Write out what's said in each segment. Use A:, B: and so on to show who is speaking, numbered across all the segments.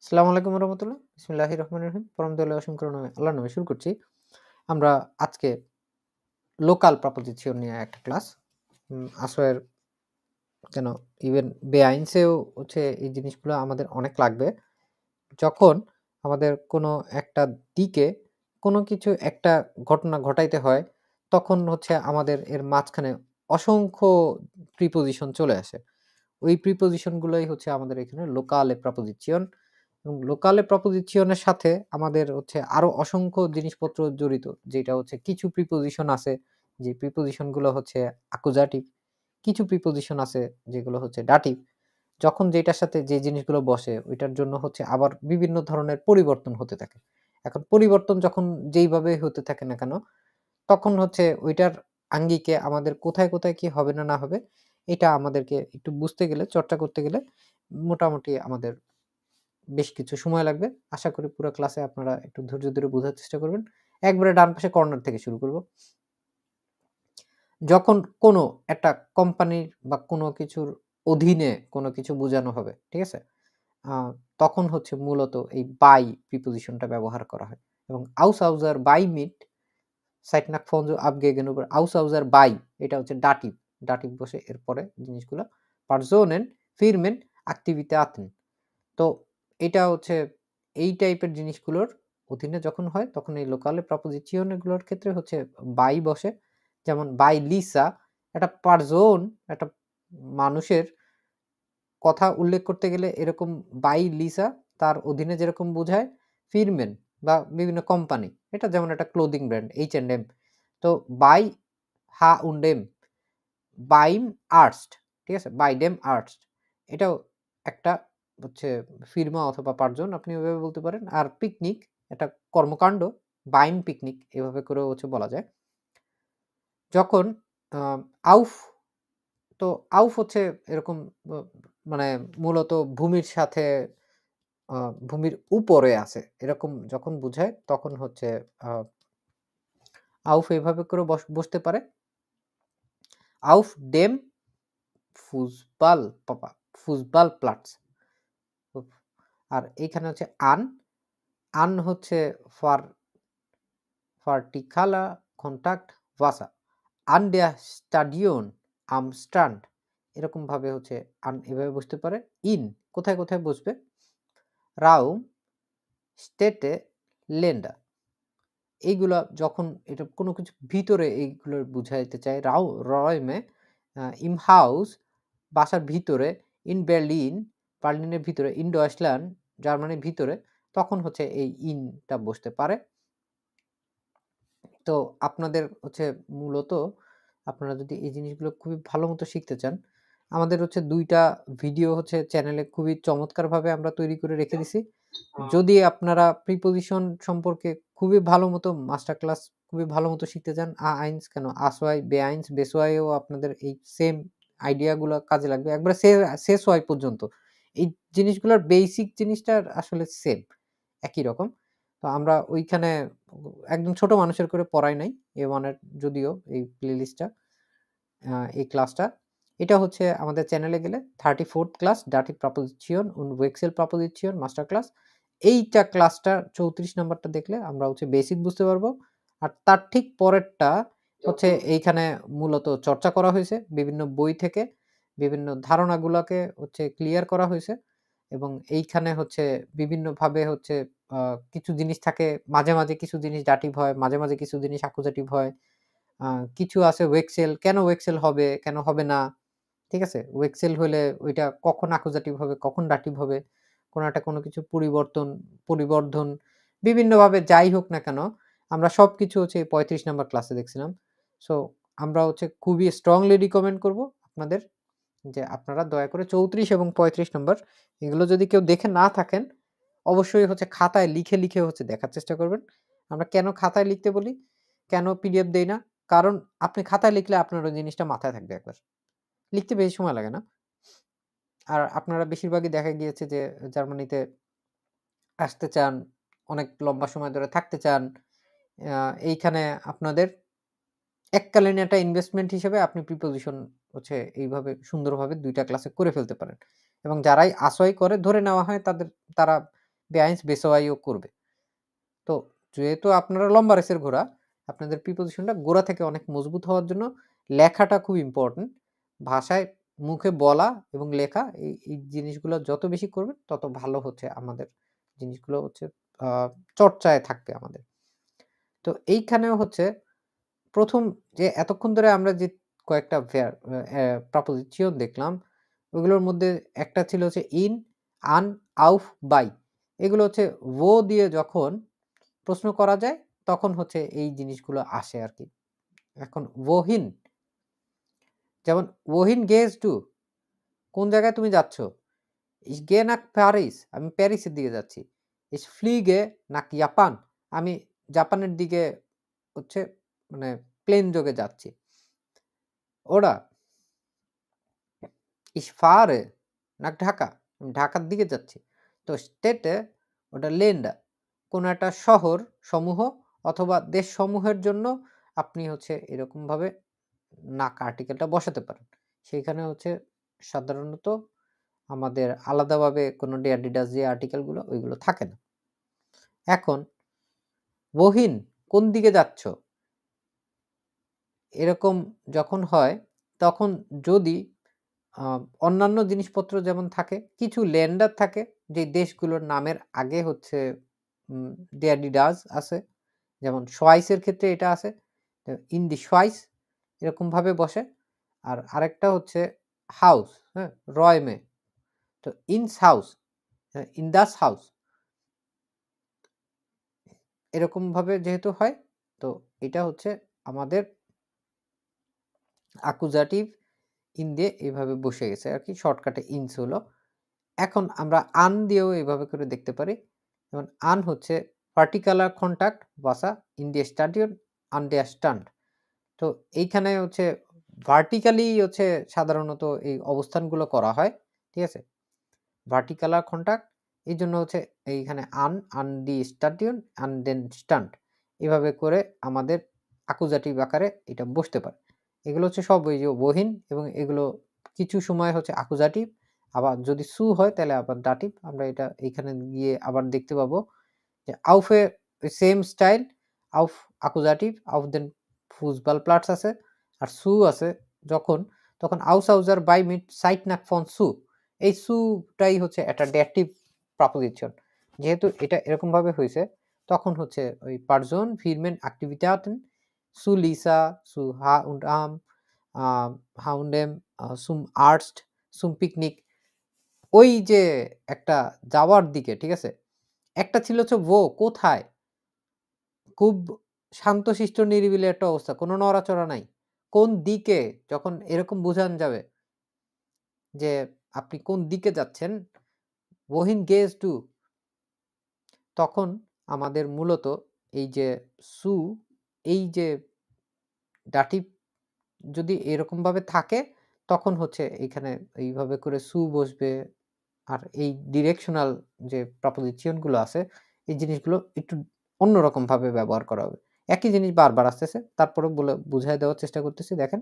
A: আসসালামু আলাইকুম রহমতুল্লাহ। বিসমিল্লাহির রহমানির রহিম। পরম দয়ালু অসীম করুণাময় আল্লাহর নামে শুরু করছি। আমরা আজকে লোকাল প্রপোজিশন নিয়ে একটা ক্লাস। আসোয়ের কেন ইভেন বেআইনসেও হচ্ছে এই জিনিসগুলো আমাদের অনেক লাগবে। যখন আমাদের কোনো একটা দিকে কোনো কিছু একটা ঘটনা ঘটাইতে হয়, তখন হচ্ছে আমাদের এর মাঝখানে অসংখ্য প্রিপোজিশন চলে আসে। ওই প্রিপোজিশন গুলোই হচ্ছে আমাদের এখানে লোকালে প্রপোজিশন এবং লোকালে প্রপোজিশন এর সাথে আমাদের হচ্ছে আরো অসংখ্য জিনিসপত্র জড়িত। যেটা হচ্ছে কিছু প্রিপোজিশন আছে, যে প্রিপোজিশন গুলো হচ্ছে অ্যাকুজাটিভ, কিছু প্রিপোজিশন আছে যেগুলো হচ্ছে ডাটিভ। যখন যেটার সাথে যে জিনিসগুলো বসে ওইটার জন্য হচ্ছে আবার বিভিন্ন ধরনের পরিবর্তন হতে থাকে। এখন পরিবর্তন যখন যেইভাবে হতে থাকে না কেন, তখন হচ্ছে ওইটার আঙ্গিকে আমাদের কোথায়, কোথায় কি হবে না, না হবে, এটা আমাদেরকে একটু বুঝতে গেলে, চর্চা করতে গেলে মোটামুটি আমাদের বেশ কিছু সময় লাগবে। আশা করি পুরা ক্লাসে আপনারা একটু ধৈর্য ধরে বোঝার চেষ্টা করবেন। একবারে ডান পাশে কর্নার থেকে শুরু করব। যখন কোনো একটা কোম্পানির বা কোনো কিছুর অধীনে কোনো কিছু বোঝানো হবে, ঠিক আছে? আ তখন হচ্ছে মূলত এই বাই প্রিপোজিশনটা ব্যবহার করা হয়। এবং Außer bei mit Seit nach von so abgegenüber Außer bei এটা হচ্ছে ডাটিভ। ডাটিভ বসে এরপরে জিনিসগুলা Personen, Firmen, Aktivitäten। তো এটা হচ্ছে এই টাইপের জিনিসগুলোর অধীনে যখন হয় তখন এই লোকালে প্রপোজিশন এগুলোর ক্ষেত্রে হচ্ছে বাই বসে। যেমন বাই লিসা একটা পারজন, একটা মানুষের কথা উল্লেখ করতে গেলে এরকম বাই লিসা তার অধীনে যেরকম বোঝায় ফিরমেন বা বিভিন্ন কোম্পানি। এটা যেমন একটা ক্লোদিং ব্র্যান্ড H&M। তো বাই হা উন্ডেম, বাইম আর্টস, ঠিক আছে? বাই ডেম আর্টস এটাও একটা হচ্ছে ফির্মা অথবা পার্জন আপনি ওইভাবে বলতে পারেন। আর পিকনিক একটা কর্মকাণ্ড, বাইম পিকনিক এভাবে করেও হচ্ছে বলা যায়। যখন আ আউফ, তো আউফ হচ্ছে এরকম ব মানে মূলত ভূমির সাথে আ ভূমির উপরে আছে। এরকম যখন বুঝায় তখন হচ্ছে আ আউফ এভাবে করে বসতে পারে। আউফ ডেম ফুসবাল পাপা ফুসবালপ্লাটস। উফ! আর এইখানে হচ্ছে আন হচ্ছে fur ভার্টিকাler Kontakt Wasser an der Stadion am Strand এরকমভাবে হচ্ছে এভাবে বসতে পারে। ইন কোথায়, কোথায় বসবে? Raum, Städte, Länder এইগুলা যখন এটা কোনো কিছু ভিতরে এইগুলো বুঝাইতে চায় রয়মে, im Haus বাসার ভিতরে, ইন বার্লিন বার্লিনের ভিতরে, ইন ডয়েচল্যান্ড জার্মানির ভিতরে, তখন হচ্ছে এই ইনটা বসতে পারে। তো আপনাদের হচ্ছে মূলত আপনারা যদি এই জিনিসগুলো খুবই ভালো মতো শিখতে চান, আমাদের হচ্ছে ২ টা ভিডিও হচ্ছে চ্যানেলে খুবই চমৎকারভাবে আমরা তৈরি করে রেখে দিছি। যদি আপনারা প্রিপোজিশন সম্পর্কে খুবই ভালো মতো মাস্টার ক্লাস খুবই ভালো মতো শিখতে চান, আইনস কেন আসওয়াই, বেআইনস, বেসওয়াইও আপনাদের এই সেম আইডিয়া গুলা কাজে লাগবে। একবারে শেষ ওয়াই পর্যন্ত। এই জিনিসগুলার বেসিক জিনিসটা আসলে সেম, একই রকম। তো আমরা ওইখানে একদম ছোট মানুষের করে পড়াই নাই। A1 এর যদিও এই প্লেলিস্টটা, এই ক্লাসটা। এটা হচ্ছে আমাদের চ্যানেলে গেলে 34th class Dative Proposition und Wechselproposition master class. এইটা ক্লাসটা 34 নাম্বারটা দেখলে আমরা হচ্ছে বেসিক বুঝতে পারবো। আর তার ঠিক পরেরটা হচ্ছে এইখানে মূলত চর্চা করা হইছে। বিভিন্ন বই থেকে বিভিন্ন ধারণাগুলাকে হচ্ছে ক্লিয়ার করা হইছে এবং এইখানে হচ্ছে বিভিন্নভাবে হচ্ছে আ কিছু জিনিস থাকে, মাঝে, মাঝে কিছু জিনিস ডাটিভ হয়, মাঝে, মাঝে কিছু জিনিস অ্যাকুজাটিভ হয়। আ কিছু আছে ওয়েক্সেল, কেন ওয়েক্সেল হবে, কেন হবে না? ঠিক আছে? ওয়েক্সেল হইলে ওইটা কখন অ্যাকুজাটিভ হবে, কখন ডাটিভ হবে? কোন একটা কোন কিছু পরিবর্ধন বিভিন্নভাবে যাই হোক না কেন, আমরা সবকিছু হচ্ছে এই ৩৫ নাম্বার ক্লাসে দেখছিলাম। সো আমরা হচ্ছে খুবই স্ট্রংলি রিকমেন্ড করব আপনাদের যে আপনারা দয়া করে ৩৪ এবং ৩৫ নাম্বার এগুলো যদি কেউ দেখে না থাকেন, অবশ্যই হচ্ছে খাতায় লিখে, লিখে হচ্ছে দেখার চেষ্টা করবেন। আমরা কেন খাতায় লিখতে বলি? কেন পিডিএফ দেই না? কারণ আপনি খাতায় লিখলে আপনার ওই জিনিসটা মাথায় থাকবে একবার। লিখতে বেশি সময় লাগে না। আর আপনারা বেশিরভাগই দেখা গিয়েছে যে জার্মানিতে আসতে চান, অনেক লম্বা সময় ধরে থাকতে চান। আ এইখানে আপনাদের এককালীন একটা ইনভেস্টমেন্ট হিসেবে আপনি প্রিপোজিশন হচ্ছে এইভাবে সুন্দরভাবে ২ টা ক্লাসে করে ফেলতে পারেন। এবং যারাই আসোয়াই করে ধরে নেওয়া হয় তারা বেআইনস বেসওয়াইও করবে। তো যেহেতু আপনারা লম্বা রেসের ঘোড়া, আপনাদের প্রিপোজিশনটা গোড়া থেকে অনেক মজবুত হওয়ার জন্য লেখাটা খুব ইম্পোর্টেন্ট। ভাষায় মুখে বলা এবং লেখা এই জিনিসগুলো যত বেশি করবেন তত ভালো হচ্ছে আমাদের জিনিসগুলো হচ্ছে আ চর্চায় থাকবে আমাদের। তো এইখানেও হচ্ছে ১ম যে এতক্ষণ ধরে আমরা যে কয়েকটা প্রপোজিশন দেখলাম, ওগুলোর মধ্যে একটা ছিল হচ্ছে ইন, আন, আউফ, বাই। এগুলো হচ্ছে দিয়ে যখন প্রশ্ন করা যায়, তখন হচ্ছে এই জিনিসগুলো আসে আরকি। এখন wohin যেমন wohin gehst du? কোন জায়গায় তুমি যাচ্ছ? Ich gehe nach Paris আমি প্যারিসের দিকে যাচ্ছি। Ich fliege nach Japan আমি জাপানের দিকে হচ্ছে মানে প্লেন যোগে যাচ্ছি। ওরা Ich fahre nach Dhaka আমি ঢাকার দিকে যাচ্ছি। তো Städte ওটা Länder কোনো একটা শহর সমূহ অথবা দেশসমূহের জন্য আপনি হচ্ছে এরকমভাবে নাক আর্টিকেলটা বসাতে পারেন। সেইখানে হচ্ছে সাধারণত আমাদের আলাদাভাবে কোনো ডেয়ার-ডিডাস যে আর্টিকেলগুলো ওইগুলো থাকে না। এখন "wohin" কোন দিকে যাচ্ছ? এরকম যখন হয় তখন যদি আ অন্যান্য জিনিসপত্র যেমন থাকে, কিছু ল্যান্ডার থাকে যে দেশগুলোর নামের আগে হচ্ছে ডেয়ার ডিডাস আছে। যেমন শোয়াইসের ক্ষেত্রে এটা আছে। ইন দি শোয়াইস এরকমভাবে বসে। আর আরেকটা হচ্ছে হাউস, হ্যাঁ? রয়মে। তো ইনস হাউস, ইন দাস হাউস এরকমভাবে যেহেতু হয়, তো এটা হচ্ছে আমাদের অ্যাকুজাটিভ ইন দিয়ে এভাবে বসে গেছে আরকি। শর্টকাটে ইনস হলো। এখন আমরা আন দিয়েও এভাবে করে দেখতে পারি। যেমন আন হচ্ছে পার্টিকুলার কনট্যাক্ট ভাষা ইন দিয়ে স্টাডিয়ন আন দেয়ার স্টান্ড। তো এইখানে হচ্ছে ভার্টিক্যালি হচ্ছে সাধারণত এই অবস্থানগুলো করা হয়। ঠিক আছে? ভার্টিকুলার কনট্যাক্ট এইজন্য হচ্ছে এইখানে আন দি স্টাডিয়ন অ্যান্ড দেন স্টান্ট এভাবে করে আমাদের অ্যাকুজাটিভ আকারে এটা বসতে পারে। এগুলো হচ্ছে সব ওই যে বহিন এবং এগুলো কিছু সময় হচ্ছে অ্যাকুজাটিভ আবার যদি সু হয় তাহলে আবার দাটিভ। আমরা এটা এইখানে গিয়ে আবার দেখতে পাবো যে আউফে সেম স্টাইল আউফ অ্যাকুজাটিভ আউফ দেন ফুসবালপ্লাটস আছে আর সু আছে যখন তখন আউসাউজার বাই মিট সাইট নাক ফন সু এই সুটাই হচ্ছে একটা ডেটিভ প্রপোজিশন। যেহেতু এটা এরকমভাবে হইছে, তখন হচ্ছে ওই পারজন ফিরমেন Aktivitäten zu Lisa, zu Ha und Am, Houndem, zum Arzt, zum Picknick ওই যে একটা যাওয়ার দিকে, ঠিক আছে? একটা ছিল হচ্ছে কোথায়? খুব শান্তশিষ্ট নিরিবিলি একটা অবস্থা। কোন নড়াচড়া নাই। কোন দিকে? যখন এরকম বুঝান যাবে যে আপনি কোন দিকে যাচ্ছেন? wohin gehst du? তখন আমাদের মূলত এই যে সু এই যে ডাটিভ যদি এরকমভাবে থাকে তখন হচ্ছে এইখানে এইভাবে করে সু বসবে। আর এই ডিরেকশনাল যে প্রপোজিশন গুলো আছে এই জিনিসগুলো একটু অন্যরকমভাবে ব্যবহার করা হবে। একই জিনিস বারবার আসতেছে। তারপরেও বলে বুঝায় দেওয়ার চেষ্টা করতেছি দেখেন।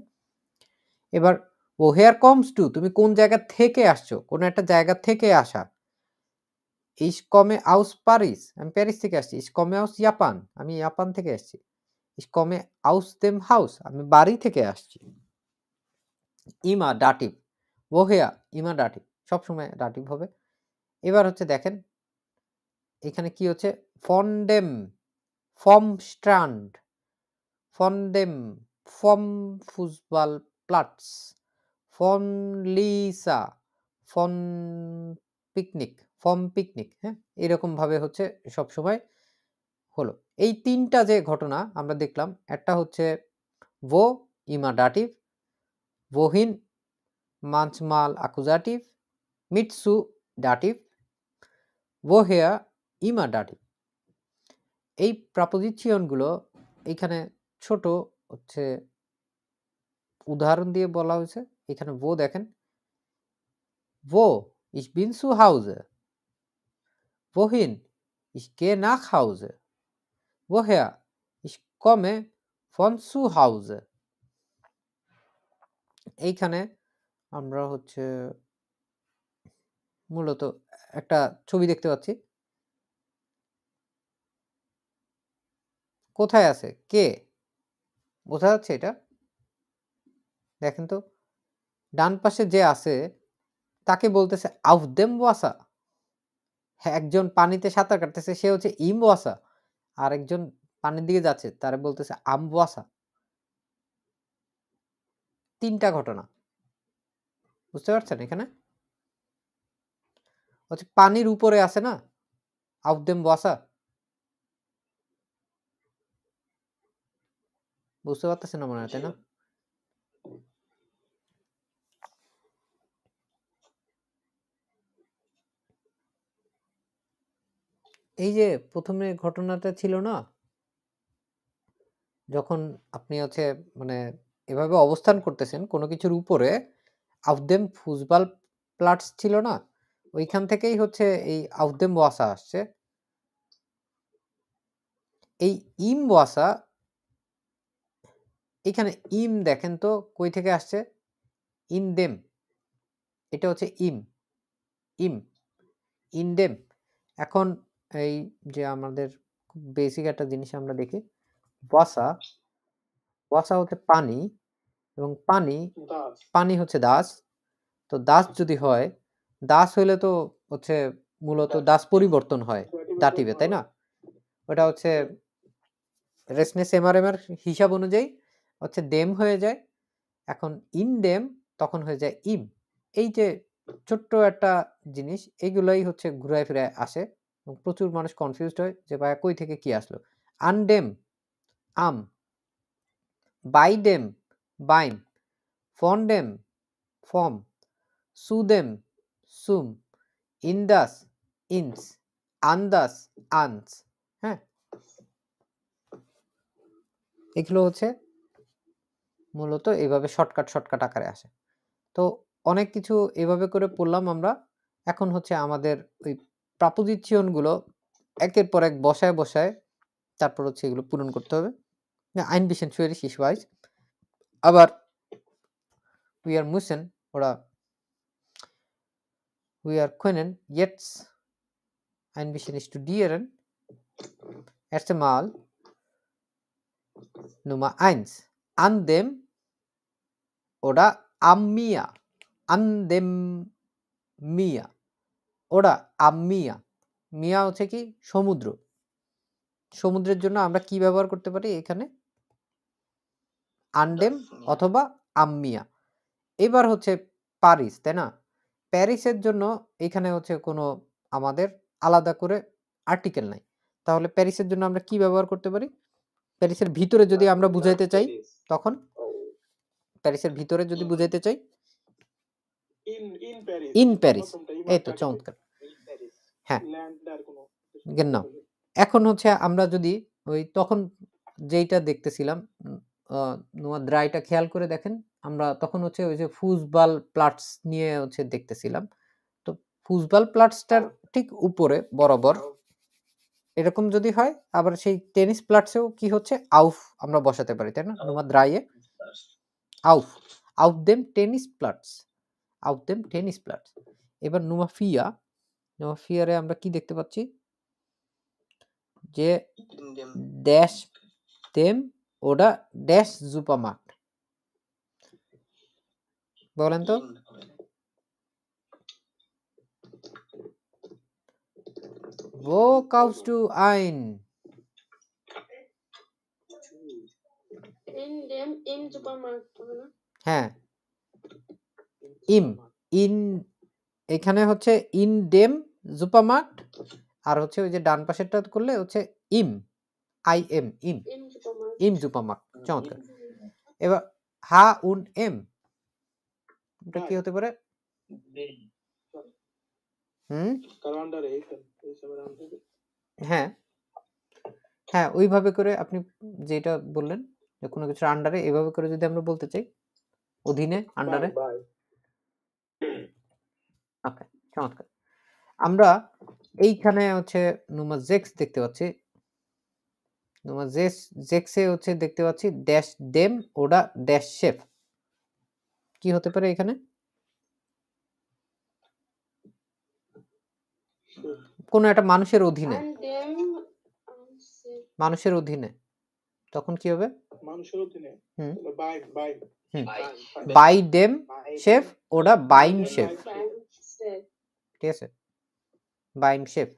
A: এবার "Woher kommst du?" তুমি কোন জায়গা থেকে আসছো? কোন একটা জায়গা থেকে আসা। Ich komme aus Paris আমি প্যারিস থেকে আসছি। Ich komme aus Japan আমি জাপান থেকে আসছি। Ich komme aus dem Haus আমি বাড়ি থেকে আসছি। Immer দাটিভ। Woher immer দাটিভ। সবসময় দাটিভ হবে। এবার হচ্ছে দেখেন এখানে কি হচ্ছে von dem, vom Strand, von dem, vom Fußballplatz, von Lisa, von Picnic, vom Picnic হ্যাঁ? এরকমভাবে হচ্ছে সবসময় হলো। এই ৩ টা যে ঘটনা আমরা দেখলাম, একটা হচ্ছে wo immer dativ, wohin manchmal accusativ, mit zu dativ, woher immer dativ। এই প্রপোজিশন গুলো এইখানে ছোট হচ্ছে উদাহরণ দিয়ে বলা হয়েছে। এখানে দেখেন, "Wo? Ich bin zu Hause." "Wohin? Ich gehe nach Hause." "Woher? Ich komme von zu Hause." এইখানে আমরা হচ্ছে মূলত একটা ছবি দেখতে পাচ্ছি। কোথায় আছে? কে? বোঝা যাচ্ছে এটা? দেখেন তো ডান পাশে যে আছে তাকে বলতেছে auf dem Wasser। হ্যাঁ, একজন পানিতে সাঁতার কাটতেছে সে হচ্ছে im Wasser। আরেকজন পানির দিকে যাচ্ছে তারে বলতেছে am Wasser। ৩ টা ঘটনা। বুঝতে পারছেন এখানে? হচ্ছে পানির উপরে আছে না? auf dem Wasser। বুঝতে পারতেছেন না মনে হয়, তাই না? এই যে ১ম এ ঘটনাটা ছিল না? যখন আপনি হচ্ছে মানে এভাবে অবস্থান করতেছেন কোনো কিছুর উপরে auf dem Fußballplatz ছিল না? ওইখান থেকেই হচ্ছে এই auf dem Wasser আসছে। এই im Wasser এখানে im দেখেন তো কই থেকে আসছে? in dem। এটা হচ্ছে im, in dem। এখন এই যে আমাদের খুব বেসিক একটা জিনিস আমরা দেখি। Wasser, Wasser হচ্ছে পানি এবং পানি হচ্ছে দাস। তো দাস যদি হয়, দাস হইলে তো হচ্ছে মূলত দাস পরিবর্তন হয় দাটিভে, তাই না? ওটা হচ্ছে রেসনেস এমআরএম এর হিসাব অনুযায়ী হচ্ছে দেম হয়ে যায়। এখন ইন দেম তখন হয়ে যায় ইম। এই যে ছোট্ট একটা জিনিস এইগুলাই হচ্ছে ঘুরায় ফিরায় আসে এবং প্রচুর মানুষ কনফিউজড হয় যে ভাইয়া কই থেকে কি আসলো। আনডেম আম, বাইডেম বাইম, ফন্ডেম ফর্ম, সুদেম সুম, ইন্দাস ইনস, আন্দাস আনস। হ্যাঁ, এগুলো হচ্ছে মূলত এইভাবে শর্টকাট আকারে আসে। তো অনেক কিছু এভাবে করে পড়লাম আমরা। এখন হচ্ছে আমাদের ওই প্রাপোজিশন গুলো একের পর এক বসায় তারপর হচ্ছে এগুলো পূরণ করতে হবে। ein bisschen schwierig, ich weiß, aber wir müssen oder wir können jetzt ein bisschen studieren. Erst einmal Nummer 1 an dem oder am mir, an dem mir oder am mir। মিয়া হচ্ছে কি সমুদ্র। সমুদ্রের জন্য আমরা কি ব্যবহার করতে পারি এখানে? আন্ডেম অথবা আম্মিয়া। এবার হচ্ছে পারিস, তাই না? প্যারিসের জন্য এখানে হচ্ছে কোনো আমাদের আলাদা করে আর্টিকেল নাই। তাহলে প্যারিসের জন্য আমরা কি ব্যবহার করতে পারি? প্যারিসের ভিতরে যদি আমরা বুঝাইতে চাই তখন প্যারিসের ভিতরে যদি বুঝাইতে চাই ইন প্যারিস। এই তো চমৎকার। হ্যাঁ, genau। এখন হচ্ছে আমরা যদি ওই তখন যেইটা দেখতেছিলাম নোয়া দ্রাইটা খেয়াল করে দেখেন। আমরা তখন হচ্ছে ওই যে ফুসবাল প্লাটস নিয়ে হচ্ছে দেখতেছিলাম। তো ফুসবাল প্লাটসটার ঠিক উপরে বরাবর এরকম যদি হয় আবার সেই টেনিস প্লাটসেও কি হচ্ছে আউফ আমরা বসাতে পারি, তাই না? নোয়া দ্রাইয়ে আউফ, আউফ দেম টেনিস প্লাটস, আউফ দেম টেনিস প্লাটস। এবার নোয়া ফিয়ারে আমরা কি দেখতে পাচ্ছি? যে ড্যাশ দেম ওটা ড্যাশ সুপারমার্কেট। বলেন তো? Wo kaufst du ein?
B: In Supermarkt হবে না?
A: হ্যাঁ, ইন এখানে হচ্ছে ইন ডেম সুপারমার্কেট আর হচ্ছে ওই যে ডান পাশেরটা করলে হচ্ছে ইম আইএম ইম
B: In Supermarkt.
A: ইম সুপারমার্কেট। চমৎকার। এবার হা উন এম এটা কি হতে পারে? হ্যাঁ হ্যাঁ, ওইভাবে করে আপনি যেটা বললেন যে কোনো কিছুর আন্ডারে এভাবে করে যদি আমরা বলতে চাই অধীনে আন্ডারে। ওকে, চমৎকার। আমরা এইখানে হচ্ছে নুমা জেক্স দেখতে পাচ্ছি। নুমা জেক্সে হচ্ছে দেখতে পাচ্ছি ড্যাশ ডেম ওডা ড্যাশ শেফ। কি হতে পারে এখানে? কোন একটা মানুষের অধীনে।
B: An dem
A: মানুষের অধীনে। তখন কি হবে?
C: মানুষের অধীনে
A: হুম
C: বাই বাই
A: হুম
C: বাই
A: বাই দেম শেফ, ওটা বাইন শেফ, ঠিক আছে, বাইন শেফ।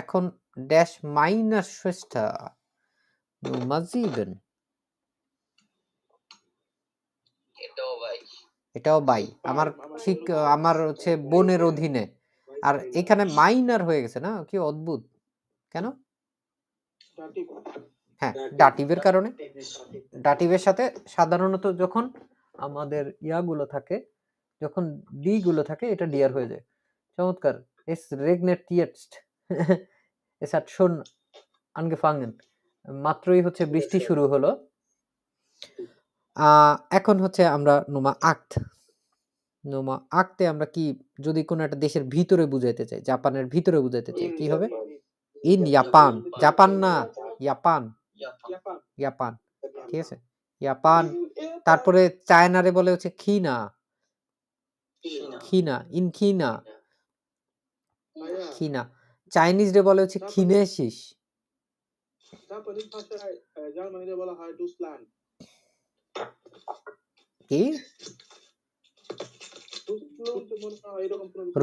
A: এখন ড্যাশ মাইনাস শেষটা মাজিবেন, এটাও বাই, আমার ঠিক আমার হচ্ছে বোনের অধীনে। আর এখানে মাইনার হয়ে গেছে না, কি অদ্ভুত কেন? হ্যাঁ, ডাটিভের কারণে। ডাটিভের সাথে সাধারণত যখন আমাদের ইয়াগুলো থাকে, যখন ডি গুলো থাকে, এটা ডিয়ার হয়ে যায়। চমৎকার। এস রেগনেট টিয়েটস্ট এস hat schon angefangen, মাত্রই হচ্ছে বৃষ্টি শুরু হলো। এখন হচ্ছে আমরা নোমা আক্ত, নোমা আক্তে আমরা কি যদি কোনো একটা দেশের ভিতরে বুঝাইতে চাই, জাপানের ভিতরে বুঝাইতে চাই, কি হবে? ইন জাপান, জাপান না, জাপান, জাপান, ঠিক আছে, জাপান। তারপরে চায়নারে বলে হচ্ছে খিনা, খিনা, ইন খিনা, খিনা। চাইনিজ রে বলে হচ্ছে খিনেসিস।
C: জাপানিজ ভাষায় জার্মানিতে বলা হয় ডুসল্যান্ড।
A: কি?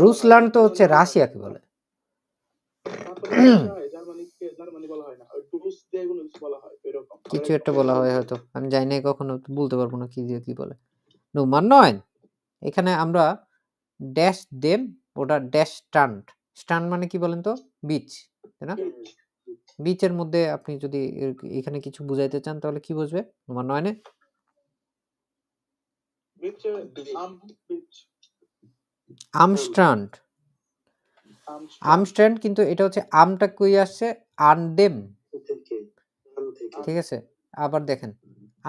A: রুসল্যান্ড তো হচ্ছে রাশিয়াকে বলে।
C: জার্মানি বলা হয় না, ডুস দিয়ে কোনো কিছু বলা হয় এরকম
A: কিছু একটা বলা হয় হয়তো, আমি জানি না, কখনো বলতে পারবো না কি দিয়ে কি বলে। নোমান নয়, এখানে আমরা ড্যাশ দেম, ওটা ড্যাশ স্টান্ট। স্টান্ট মানে কি বলেন তো? বিচ, তাই না? বিচের মধ্যে আপনি যদি এখানে কিছু বুঝাইতে চান তাহলে কি বুঝবে নোমান নয় নে? আমস্ট্রান্ড, আমস্ট্রান্ড, কিন্তু এটা হচ্ছে আমটা কই আসছে? আনডেম, ঠিক আছে। আবার দেখেন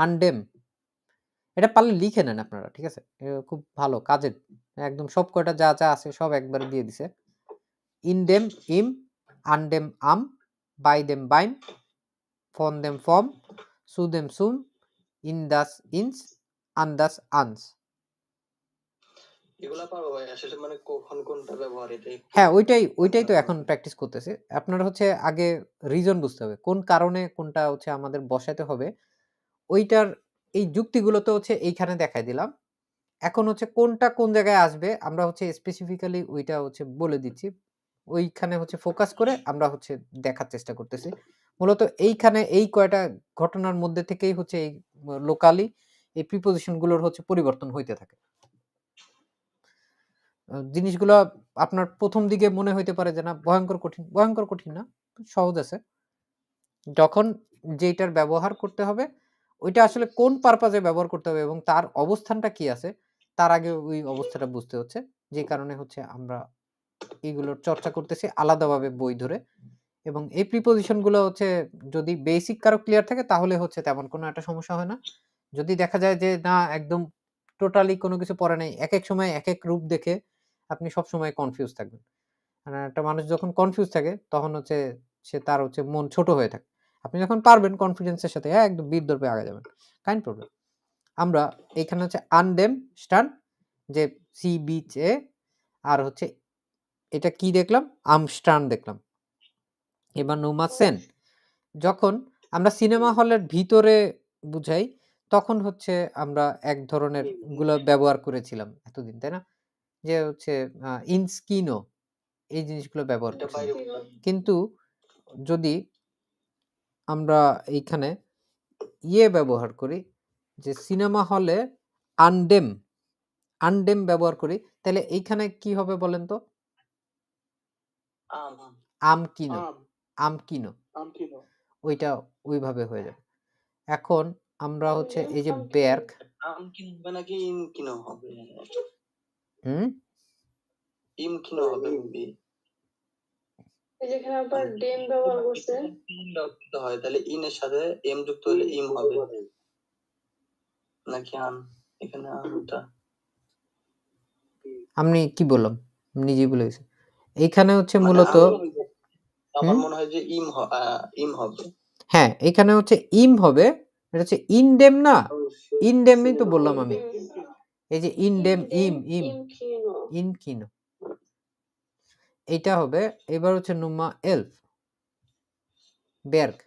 A: আনডেম, এটা পারলে লিখে নেন আপনারা, ঠিক আছে, খুব ভালো কাজের, একদম সব কয়টা যা যা আছে সব একবারে দিয়ে দিছে। ইনডেম ইম, আনডেম আম, বাই দেম বাইম, ফন দেম ফর্ম, সু দেম সুম, ইন দাস ইনস, আন দাস আনস।
D: এগুলা পারো ভাই, আসলে মানে কখন কোনটা ব্যবহার, এটাই।
A: হ্যাঁ, ওইটাই তো এখন প্র্যাকটিস করতেছি। আপনার হচ্ছে আগে রিজন বুঝতে হবে, কোন কারণে কোনটা হচ্ছে আমাদের বসাতে হবে, ওইটার এই যুক্তিগুলো তো হচ্ছে এইখানে দেখাই দিলাম। এখন হচ্ছে কোনটা কোন জায়গায় আসবে আমরা হচ্ছে স্পেসিফিক্যালি ওইটা হচ্ছে বলে দিচ্ছি। ওইখানে হচ্ছে ফোকাস করে আমরা হচ্ছে দেখার চেষ্টা করতেছি। মূলত এইখানে এই কয়টা ঘটনার মধ্যে থেকেই হচ্ছে এই লোকালি এই প্রিপোজিশন গুলোর হচ্ছে পরিবর্তন হইতে থাকে। জিনিসগুলো আপনার প্রথম দিকে মনে হইতে পারে যে না ভয়ঙ্কর কঠিন, ভয়ঙ্কর কঠিন না, সহজ আছে। যখন যেটার ব্যবহার করতে হবে ওইটা আসলে কোন পারপাজে ব্যবহার করতে হবে এবং তার অবস্থানটা কি আছে, তার আগে ওই অবস্থাটা বুঝতে হচ্ছে। যে কারণে হচ্ছে আমরা এগুলোর চর্চা করতেছি আলাদাভাবে বই ধরে। এবং এই প্রিপোজিশন গুলো হচ্ছে যদি বেসিক কারো ক্লিয়ার থাকে তাহলে হচ্ছে তেমন কোনো একটা সমস্যা হয় না। যদি দেখা যায় যে না একদম টোটালি কোনো কিছু পড়ে নাই, এক এক সময় এক এক রূপ দেখে আপনি সব সময় কনফিউজ থাকবেন। মানে একটা মানুষ যখন কনফিউজ থাকে তখন হচ্ছে সে তার হচ্ছে মন ছোট হয়ে থাকে। আপনি যখন পারবেন কনফিডেন্সের সাথে হ্যাঁ একদম বীর দর্পে আগে যাবেন, কাইন্ড প্রবলেম। আমরা এখানে হচ্ছে আনডেম স্টান, যে সি বিচ এ, আর হচ্ছে এটা কি দেখলাম, আমস্টার্ন দেখলাম। এবার নোমা সেন, যখন আমরা সিনেমা হলের ভিতরে বুঝাই তখন হচ্ছে আমরা এক ধরনের গুলো ব্যবহার করেছিলাম এতদিন, তাই না? যে হচ্ছে ইনস্কিনো, এই জিনিসগুলো ব্যবহার করছিলাম। কিন্তু যদি আমরা এইখানে ব্যবহার করি, যে সিনেমা হলে আনডেম, আনডেম ব্যবহার করি, তাহলে এইখানে কি হবে বলেন তো? আমকিনো, আমকিনো, ওইটা ওইভাবে হয়ে যাবে। এখন আমরা হচ্ছে এই যে বের্ক,
D: আমকিনো হবে নাকি ইমকিনো হবে?
A: হুম,
D: ইমকিনো হবে মেবি।
B: যেখানে আবার ডেম ব্যবহার করছে
D: হয়, তাহলে ইনের সাথে এম যুক্ত হলে ইম হবে নাকি আম? এখানে আমটা
A: আমি কি বললাম নিজেই বলে গেছি। এইখানে হচ্ছে মূলত
D: আমার মনে হয় যে ইম হবে।
A: হ্যাঁ, এখানে হচ্ছে ইম হবে, এটা হচ্ছে ইনডেম না, ইনডেমই তো বললাম আমি। এই যে ইনডেম, ইম ইম ইনকিনো, এইটা হবে। এবার হচ্ছে নুমা এলফ, বের্গ,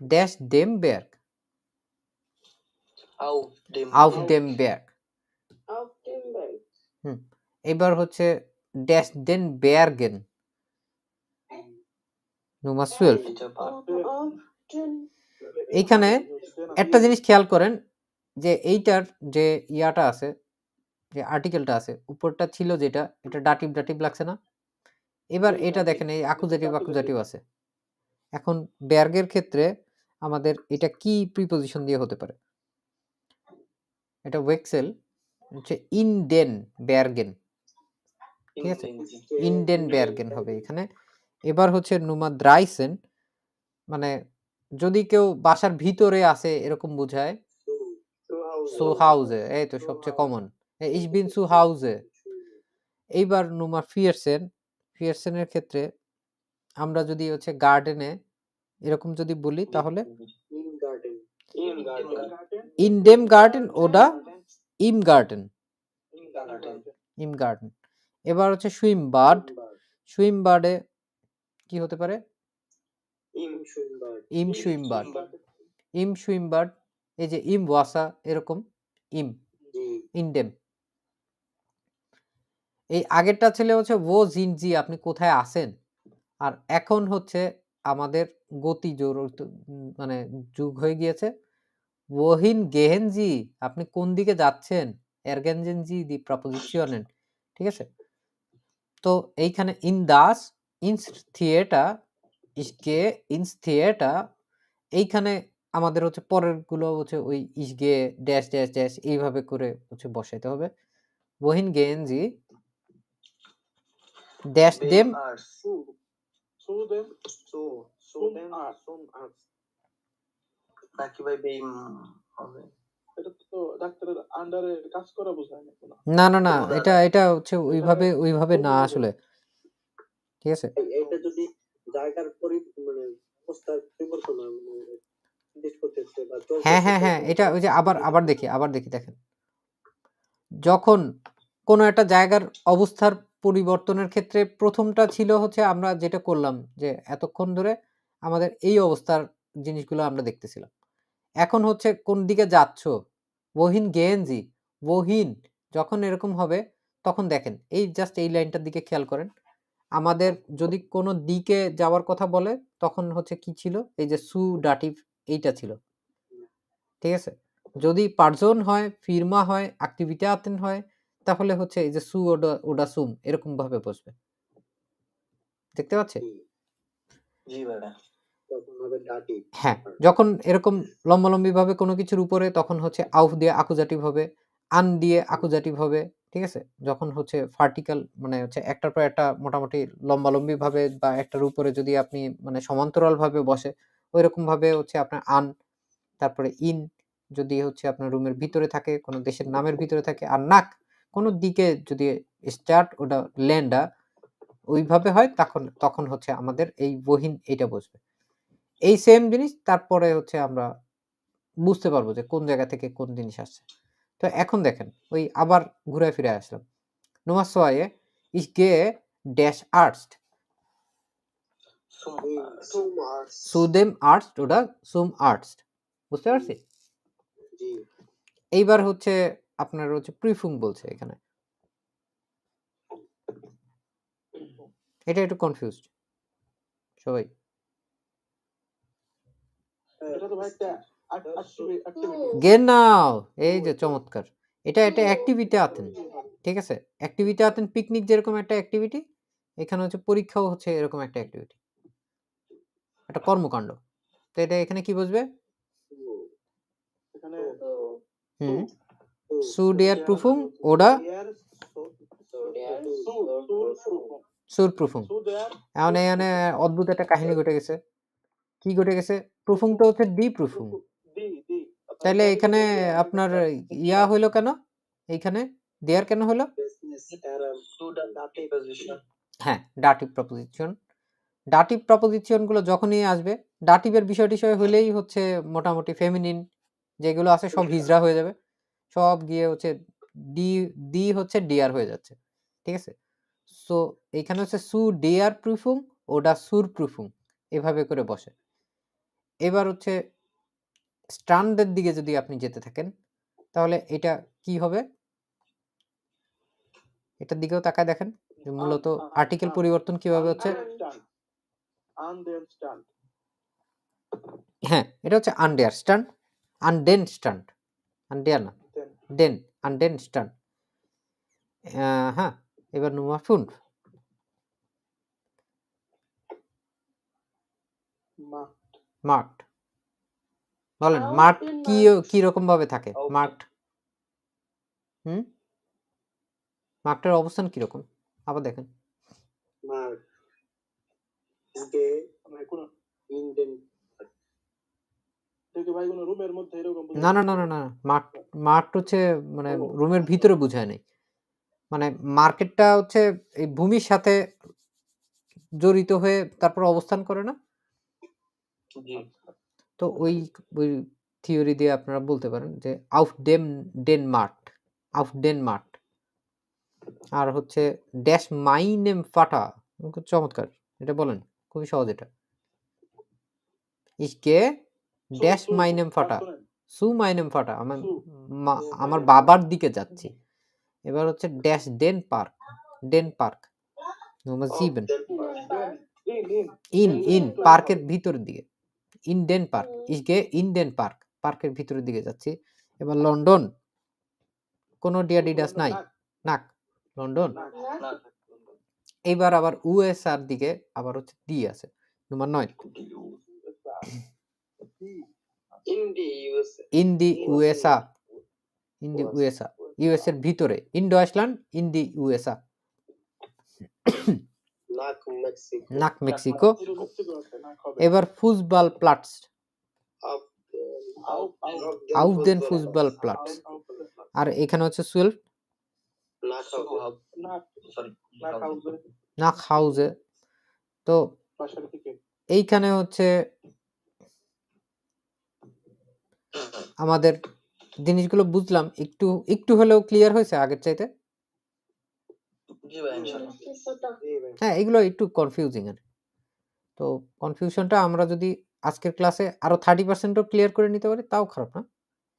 A: ড্যাশ ডেম বেয়ার্ক
D: auf dem
A: auf dem Berg
B: auf dem Berg.
A: হুম এবার হচ্ছে ড্যাশ দেন বেয়ার্গেন Nummer 12
D: এটা পার
B: Auf den
A: এইখানে একটা জিনিস খেয়াল করেন যে এইটার যে ইয়াটা আছে যে আর্টিকেলটা আছে উপরটা ছিল যেটা এটা ডাটিভ ডাটিভ লাগছে না এবার এটা দেখেন এই আকুজাটিভ আকুজাটিভ আছে এখন বেয়ার্গের ক্ষেত্রে আমাদের এটা কি প্রিপজিশন দিয়ে হতে পারে এটা ওয়েক্সেল হচ্ছে ইনডেন বেয়ার্গেন ঠিক আছে ইনডেন বেয়ার্গেন হবে এখানে এবার হচ্ছে নুমা দ্রাইসেন মানে যদি কেউ বাসার ভিতরে আসে এরকম বোঝায় সো হাউজে এই তো সবচেয়ে কমন ইস বিন সু হাউজে এইবার নুমা ফিয়ারসেনের ক্ষেত্রে আমরা যদি হচ্ছে গার্ডেনে এরকম যদি বলি তাহলে ইন ডেম গার্ডেন ওডা ইম গার্ডেন ইম গার্ডেন এবার হচ্ছে সুইম বার্ডে কি হতে পারে ইম সুইম বার্ড এই যে ইম ওয়াসা এরকম ইম ইনডেম এই আগেরটা ছিল হচ্ছে ও জিনজি আপনি কোথায় আছেন আর এখন হচ্ছে আমাদের গতি জোর মানে যুগ হয়ে গিয়েছে ওহিন গেহেনজি আপনি কোন দিকে যাচ্ছেন এরগেনজেনজি দি প্রপোজিশনেন ঠিক আছে তো এইখানে ইন দাস ইনস থিয়েটার ইসকে ইনস থিয়েটার এইখানে আমাদের হচ্ছে পরের গুলো হচ্ছে ওই ইসগে ড্যাশ ড্যাশ ড্যাশ এইভাবে করে হচ্ছে বসাইতে হবে ওহিন গেহেনজি ড্যাশ দেম
D: নাকি ভাই বেইম হবে
C: এটা তো ডাক্তারের আন্ডারে কাজ করা বোঝায় না কোনো।
A: না না না এটা হচ্ছে ওইভাবে না আসলে ঠিক আছে
E: এটা যদি জায়গার মানে অবস্থার পরিবর্তন হয়, মানে নির্দেশ করতেছে বা চলতেছে,
A: হ্যাঁ এটা ওই যে আবার দেখি দেখেন যখন কোনো একটা জায়গার অবস্থার পরিবর্তনের ক্ষেত্রে প্রথমটা ছিল হচ্ছে আমরা যেটা করলাম যে এতক্ষণ ধরে আমাদের এই অবস্থার জিনিসগুলো আমরা দেখতেছিলাম এখন হচ্ছে কোন দিকে যাচ্ছ ওহিন গেনজি ওহিন যখন এরকম হবে তখন দেখেন এই জাস্ট এই লাইনটার দিকে খেয়াল করেন আমাদের যদি কোনো দিকে যাওয়ার কথা বলে তখন হচ্ছে কি ছিল এই যে সু ডাটিভ এইটা ছিল ঠিক আছে যদি পার্জন হয় ফিরমা হয় অ্যাক্টিভিটি আতেন হয় তাহলে হচ্ছে এই যে সু ওডা সুম এরকম ভাবে বসবে দেখতে পাচ্ছে
D: জি ভাইয়া
E: তখন হবে ডাটি।
A: হ্যাঁ যখন এরকম লম্বালম্বি ভাবে কোনো কিছুর উপরে তখন হচ্ছে আউফ দিয়ে আকুজাটিভ হবে আন দিয়ে আকুজাটিভ হবে ঠিক আছে যখন হচ্ছে ভার্টিক্যাল মানে হচ্ছে একটার পর একটা মোটামুটি লম্বালম্বি ভাবে বা একটার উপরে যদি আপনি মানে সমান্তরাল ভাবে বসে ওইরকম ভাবে হচ্ছে আপনার আন তারপরে ইন যদি হচ্ছে আপনার রুমের ভিতরে থাকে কোনো দেশের নামের ভিতরে থাকে আর নাক কোনো দিকে যদি স্টার্ট ওটা ল্যান্ডা ওইভাবে হয় তখন হচ্ছে আমাদের এই বহিন এটা বসবে এই সেম জিনিস তারপরে হচ্ছে আমরা বুঝতে পারবো যে কোন জায়গা থেকে কোন জিনিস আসছে তো এখন দেখেন ওই আবার ঘুরে ফিরে আসলাম Nummer 2 ich gehe dash Arzt zu dem Arzt oder zum Arzt বুঝতে পারছি
E: জি
A: এইবার হচ্ছে আপনার হচ্ছে প্রিফুং বলছে এখানে এটা একটু কনফিউজড সবাই
C: এটা তো ভাই একটা activity।
A: গেনাও এই যে চমৎকার এটা অ্যাক্টিভিটি আতেন ঠিক আছে অ্যাক্টিভিটি আতেন পিকনিক যেরকম একটা অ্যাক্টিভিটি এখানে হচ্ছে পরীক্ষাও হচ্ছে এরকম একটা অ্যাক্টিভিটি একটা কর্মকাণ্ড তো এটা এখানে কি বুঝবে
C: এখানে
A: হুম সুডিয়ার প্রুফুং ওডা সুর প্রুফুং এখানে অদ্ভুত একটা কাহিনী ঘটে গেছে কি ঘটে গেছে প্রুফুং তো হচ্ছে ডি প্রুফুং তাহলে এখানে আপনার ইয়া হইলো কেন এইখানে দেয়ার কেন হলো হ্যাঁ ডাটিভ প্রপোজিশন গুলো যখনই আসবে ডাটিভের বিষয় হলেই হচ্ছে মোটামুটি ফেমিনিন যেগুলো আছে সব হিজড়া হয়ে যাবে সব গিয়ে হচ্ছে ডি হচ্ছে ডিয়ার হয়ে যাচ্ছে ঠিক আছে সো এইখানে হচ্ছে সু ডিয়ার প্রুফুং ওডা সুর প্রুফুং এভাবে করে বসে এবার হচ্ছে স্ট্রান্ডের দিকে যদি আপনি যেতে থাকেন তাহলে এটা কি হবে? এটার দিকেও তাকায় দেখেন যে মূলত আর্টিকেল পরিবর্তন কিভাবে হচ্ছে।
C: আন্ডারস্ট্যান্ড
A: হ্যাঁ, এটা হচ্ছে আন্ডারস্ট্যান্ড, আনডেনস্ট্যান্ড, আন্ডেয়ার না, ডেন, আনডেনস্ট্যান্ড। হ্যাঁ, এবার Nummer 5 মার্কড। বলেন
B: How
A: মার্ক
B: in
A: কি
B: marked?
A: কি রকম ভাবে থাকে?
D: How?
A: মার্কড মার্কটার অবস্থান কি রকম? আবার দেখেন।
E: মার্ক ইসকে
C: মানে কোন
E: ইন্ডেন্ট
C: থেকে ভাই কোন রুমের মধ্যে এরকম
A: না না না না না মার্কড হচ্ছে মানে রুমের ভিতরে বোঝায় নাই। মানে মার্কেটটা হচ্ছে এই ভূমির সাথে জড়িত হয়ে তারপর অবস্থান করে না?
D: জি
A: তো ওই থিওরি দিয়ে আপনারা বলতে পারেন যে auf dem Denmark, auf Denmark। আর হচ্ছে ড্যাশ মাইনেম ফাটা, খুব চমৎকার, এটা বলেন, খুবই সহজ এটা। ich gehe ড্যাশ মাইনেম ফাটা, সু মাইনেম ফাটা, আমার বাবার দিকে যাচ্ছি। এবার হচ্ছে ড্যাশ ডেন পার্ক, ডেন পার্ক Nummer 7 ইন পার্কের ভিতরের দিকে, ইন ডেন পার্ক, ich gehe in den Park, পার্কের ভিতরের দিকে যাচ্ছি। এবার লন্ডন, কোনো ডিয়াডিডাস নাই, নাক লন্ডন। এইবার আবার ইউএসআর দিকে আবার হচ্ছে ডি আছে, Nummer 9 ইন দি ইউএসআ, ইন দি ইউএসআ, ইউএস এর ভিতরে, ইন ডয়েচল্যান্ড, ইন দি ইউএসআ, নাক মেক্সিকো। এবার ফুটবল প্লাটস, auf den ফুটবল প্লাটস। আর এখানে হচ্ছে 12 নাক হাউজে। তো এইখানে হচ্ছে আমাদের জিনিসগুলো বুঝলাম, একটু একটু হলেও ক্লিয়ার হয়েছে আগের চাইতে?
D: জি ভাই ইনশাআল্লাহ।
A: হ্যাঁ, এগুলো একটু কনফিউজিং আর। তো কনফিউশনটা আমরা যদি আজকের ক্লাসে আরো 30%ও ক্লিয়ার করে নিতে পারি তাও খারাপ না।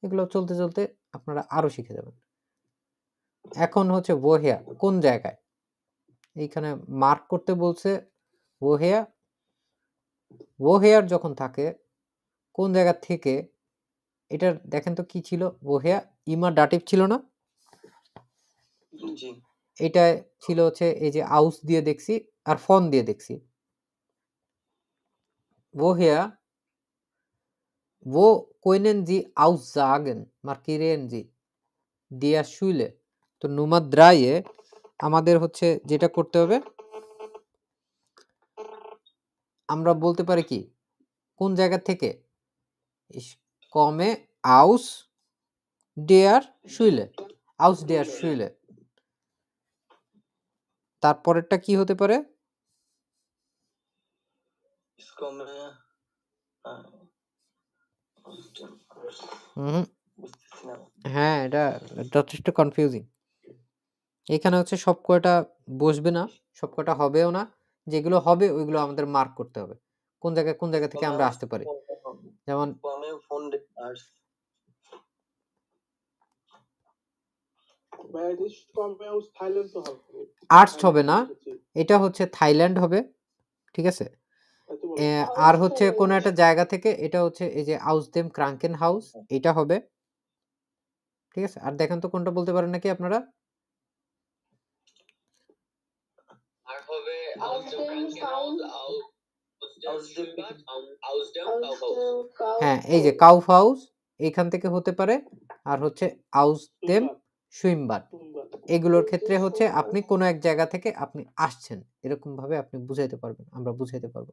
A: এগুলো চলতে চলতে আপনারা আরো শিখে যাবেন। এখন হচ্ছে woher, কোন জায়গায়? এইখানে মার্ক করতে বলছে woher, woher যখন থাকে কোন জায়গা থেকে, এটা দেখেন তো কি ছিল? woher ইমা ডাটিভ ছিল না?
D: জি
A: এটা ছিল হচ্ছে এই যে aus দিয়ে দেখছি আর ফন দিয়ে দেখছি। woher, wo können Sie aussagen, markieren Sie der Schule? তো Nummer 3 এ আমাদের হচ্ছে যেটা করতে হবে, আমরা বলতে পারি কি কোন জায়গা থেকে? Ich komme aus der Schule, aus der Schule। তারপরেরটা কি হতে পারে?
D: ইসকমে বুঝতেছি না।
A: হ্যাঁ, এটা যথেষ্ট কনফিউজিং। এখানে হচ্ছে সব কয়টা বসবে না, সব কয়টা হবেও না। যেগুলো হবে ওইগুলো আমাদের মার্ক করতে হবে কোন জায়গা থেকে আমরা আসতে পারি। যেমন
D: ফোন
A: আর্টস হবে না, এটা হচ্ছে থাইল্যান্ড হবে, ঠিক আছে? আর হচ্ছে কোন একটা জায়গা থেকে, এটা হচ্ছে এই যে আউসদেম ক্রাঙ্কেন হাউস, এটা হবে, ঠিক আছে? আর দেখেন তো কোনটা বলতে পারেন নাকি আপনারা?
F: আর হবে
A: হ্যাঁ, এই যে কাউফ হাউস এইখান থেকে হতে পারে, আর হচ্ছে আউসদেম সুইমবাদ। এগুলোর ক্ষেত্রে হচ্ছে আপনি কোন এক জায়গা থেকে আপনি আসছেন, এরকম ভাবে আপনি বুঝাইতে পারবেন, আমরা বুঝাইতে পারবো।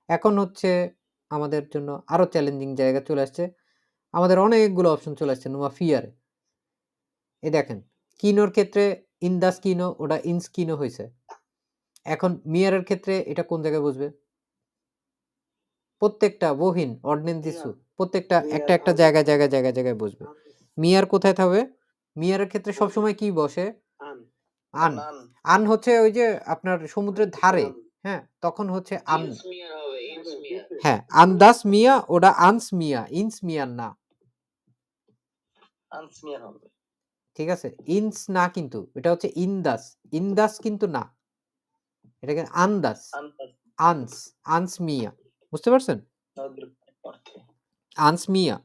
A: এখন হচ্ছে আমাদের জন্য আরো চ্যালেঞ্জিং জায়গা চলে আসছে, আমাদের অনেকগুলো অপশন চলে আসছে Nummer 4 এ। এই দেখেন কিনোর ক্ষেত্রে ইন দা স্কিনো, ওটা ইন স্কিনো হয়েছে। এখন মিয়ারের ক্ষেত্রে এটা কোন জায়গায় বসবে? প্রত্যেকটা বহিন অর্ডিনেন্স ইস্যু প্রত্যেকটা একটা একটা জায়গায় বসবে। মিয়ার কোথায় থাকবে? মিয়ারের ক্ষেত্রে সবসময় কি বসে? আন। আন হচ্ছে ওই যে আপনার সমুদ্রের ধারে, হ্যাঁ, তখন হচ্ছে আন।
F: মিয়া
A: হ্যাঁ, আন্দাস মিয়া, ওটা আনস মিয়া, ইনস মিয়ার না।
D: আনসমিয়ার হবে।
A: ঠিক আছে? ইনস না কিন্তু। এটা হচ্ছে ইন্দাস। ইন্দাস কিন্তু না। এটাকে আন্দাস,
D: আনতাস
A: আনস, আনস মিয়া। বুঝতে পারছেন?
D: নদীর অর্থে।
A: আনস মিয়া।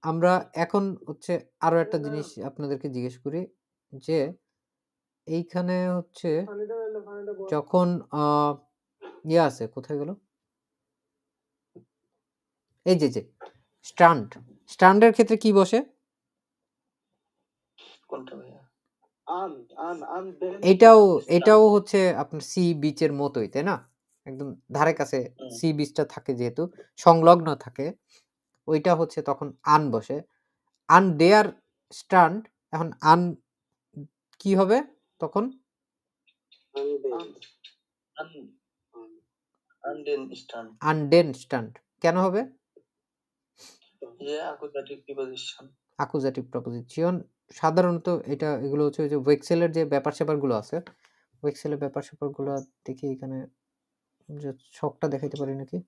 A: আমরা এখন হচ্ছে আরো একটা জিনিস আপনাদেরকে জিজ্ঞেস করি যে এইখানে হচ্ছে যখন ইয়ে আছে, কোথায় গেল? এই যে স্ট্যান্ড, স্ট্যান্ডের ক্ষেত্রে কি বসে?
D: কোনটা ভাইয়া?
C: দেন
A: এটাও হচ্ছে আপনার সি বিচের মতোই, তাই না? একদম ধারে কাছে
D: হুম।
A: সি বিচটা থাকে, যেহেতু সংলগ্ন থাকে, ওইটা হচ্ছে তখন আন বসে। আন দেয়ার স্ট্যান্ড, এখন আন কি হবে তখন?
D: আনডেন স্ট্যান্ড।
A: আনডেন স্ট্যান্ড কেন হবে?
D: যে আকুজাটিভ প্রিপজিশন।
A: অ্যাকুজাটিভ প্রপোজিশন। সাধারণত এগুলো হচ্ছে ওই যে ওয়েক্সেলের যে ব্যাপার স্যাপারগুলো আছে, ওয়েক্সেলের ব্যাপার স্যাপারগুলো দেখি এখানে যে ছকটা দেখাইতে পারি নাকি।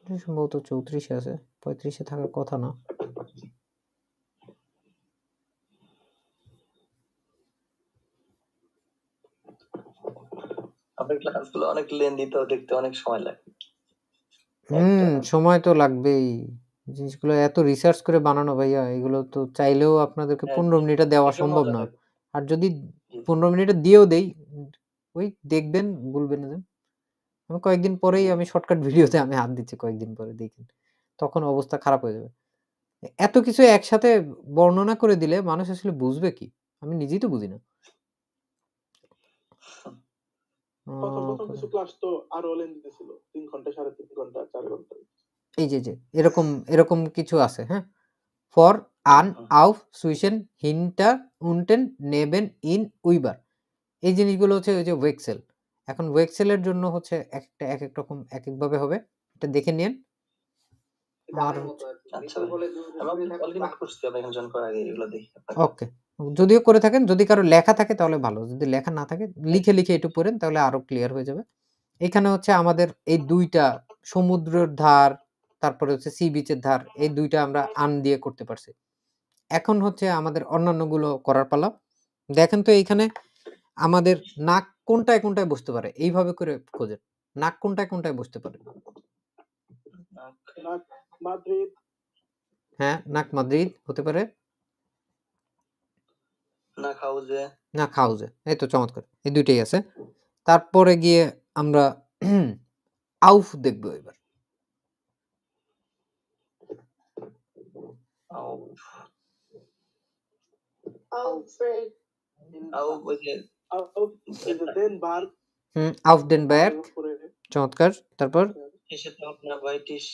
A: এটা সম্ভবত 34-এ আছে, 35-এ থাকার কথা না।
D: আপনার ক্লাসগুলো অনেক লেন্দি, তো দেখতে অনেক সময় লাগে।
A: সময় তো লাগবেই। জিনিসগুলো এত রিসার্চ করে বানানো ভাইয়া, এগুলো তো চাইলেও আপনাদেরকে
D: হ্যাঁ,
A: 15 মিনিটে দেওয়া
D: দেখেও
A: সম্ভব
D: মজা
A: না।
D: লাগে।
A: আর যদি
D: জি।
A: 15 মিনিটে দিয়েও দেই, ওই দেখবেন, বলবেন যে আমি কয়েকদিন পরেই আমি শর্টকাট ভিডিওতে আমি হাত দিচ্ছি, কয়েকদিন পরে দেখেন, তখন অবস্থা খারাপ হয়ে যাবে। এত কিছু একসাথে বর্ণনা করে দিলে মানুষ আসলে বুঝবে কি? আমি নিজেই তো বুঝি না।
C: প্রথম কিছু ক্লাস তো আরো লেন্দি ছিল, 3 ঘন্টা 3.5 ঘন্টা 4 ঘন্টা।
A: এই যে এরকম কিছু আছে, হ্যাঁ? ফর আন আউফ সুইশেন হিন্টার উনটেন নেবেন ইন উইবার, এই জিনিসগুলো হচ্ছে ওই যে ওয়েক্সেল। এখন ওয়েক্সেলের জন্য হচ্ছে একটা এক এক রকম এক একভাবে হবে, এটা দেখে নিন। আর
D: আচ্ছা ভাই, আমি অলরেডি নোট করছি, আপনি এখানে জয়েন করার আগে এগুলো দেখি।
A: ওকে, যদিও করে থাকেন, যদি কারো লেখা থাকে তাহলে ভালো, যদি লেখা না থাকে লিখে একটু পড়েন, তাহলে আরো ক্লিয়ার হয়ে যাবে। এখানে হচ্ছে আমাদের এই দুইটা সমুদ্রের ধার, তারপরে হচ্ছে সি বিচের ধার, এই দুইটা আমরা আন দিয়ে করতে পারছি। এখন হচ্ছে আমাদের অন্যান্যগুলো করার পালা। দেখেন তো এইখানে আমাদের নাক কোনটায় কোনটায় বসতে পারে, এইভাবে করে খোঁজেন। নাক কোনটায় কোনটায় বসতে পারে?
C: মাদ্রিদ,
A: হ্যাঁ, নাক মাদ্রিদ হতে পারে,
D: না খাউজে,
A: না খাউজে। এই তো চমৎকার, এই দুইটাই আছে। তারপরে গিয়ে আমরা আউফ দেখবো এবার।
B: Alfred.
C: দেন বার্গ,
A: আউফ ডেন বার্গ, চমৎকার। তারপর
D: সেটা আপনার ভাইটিস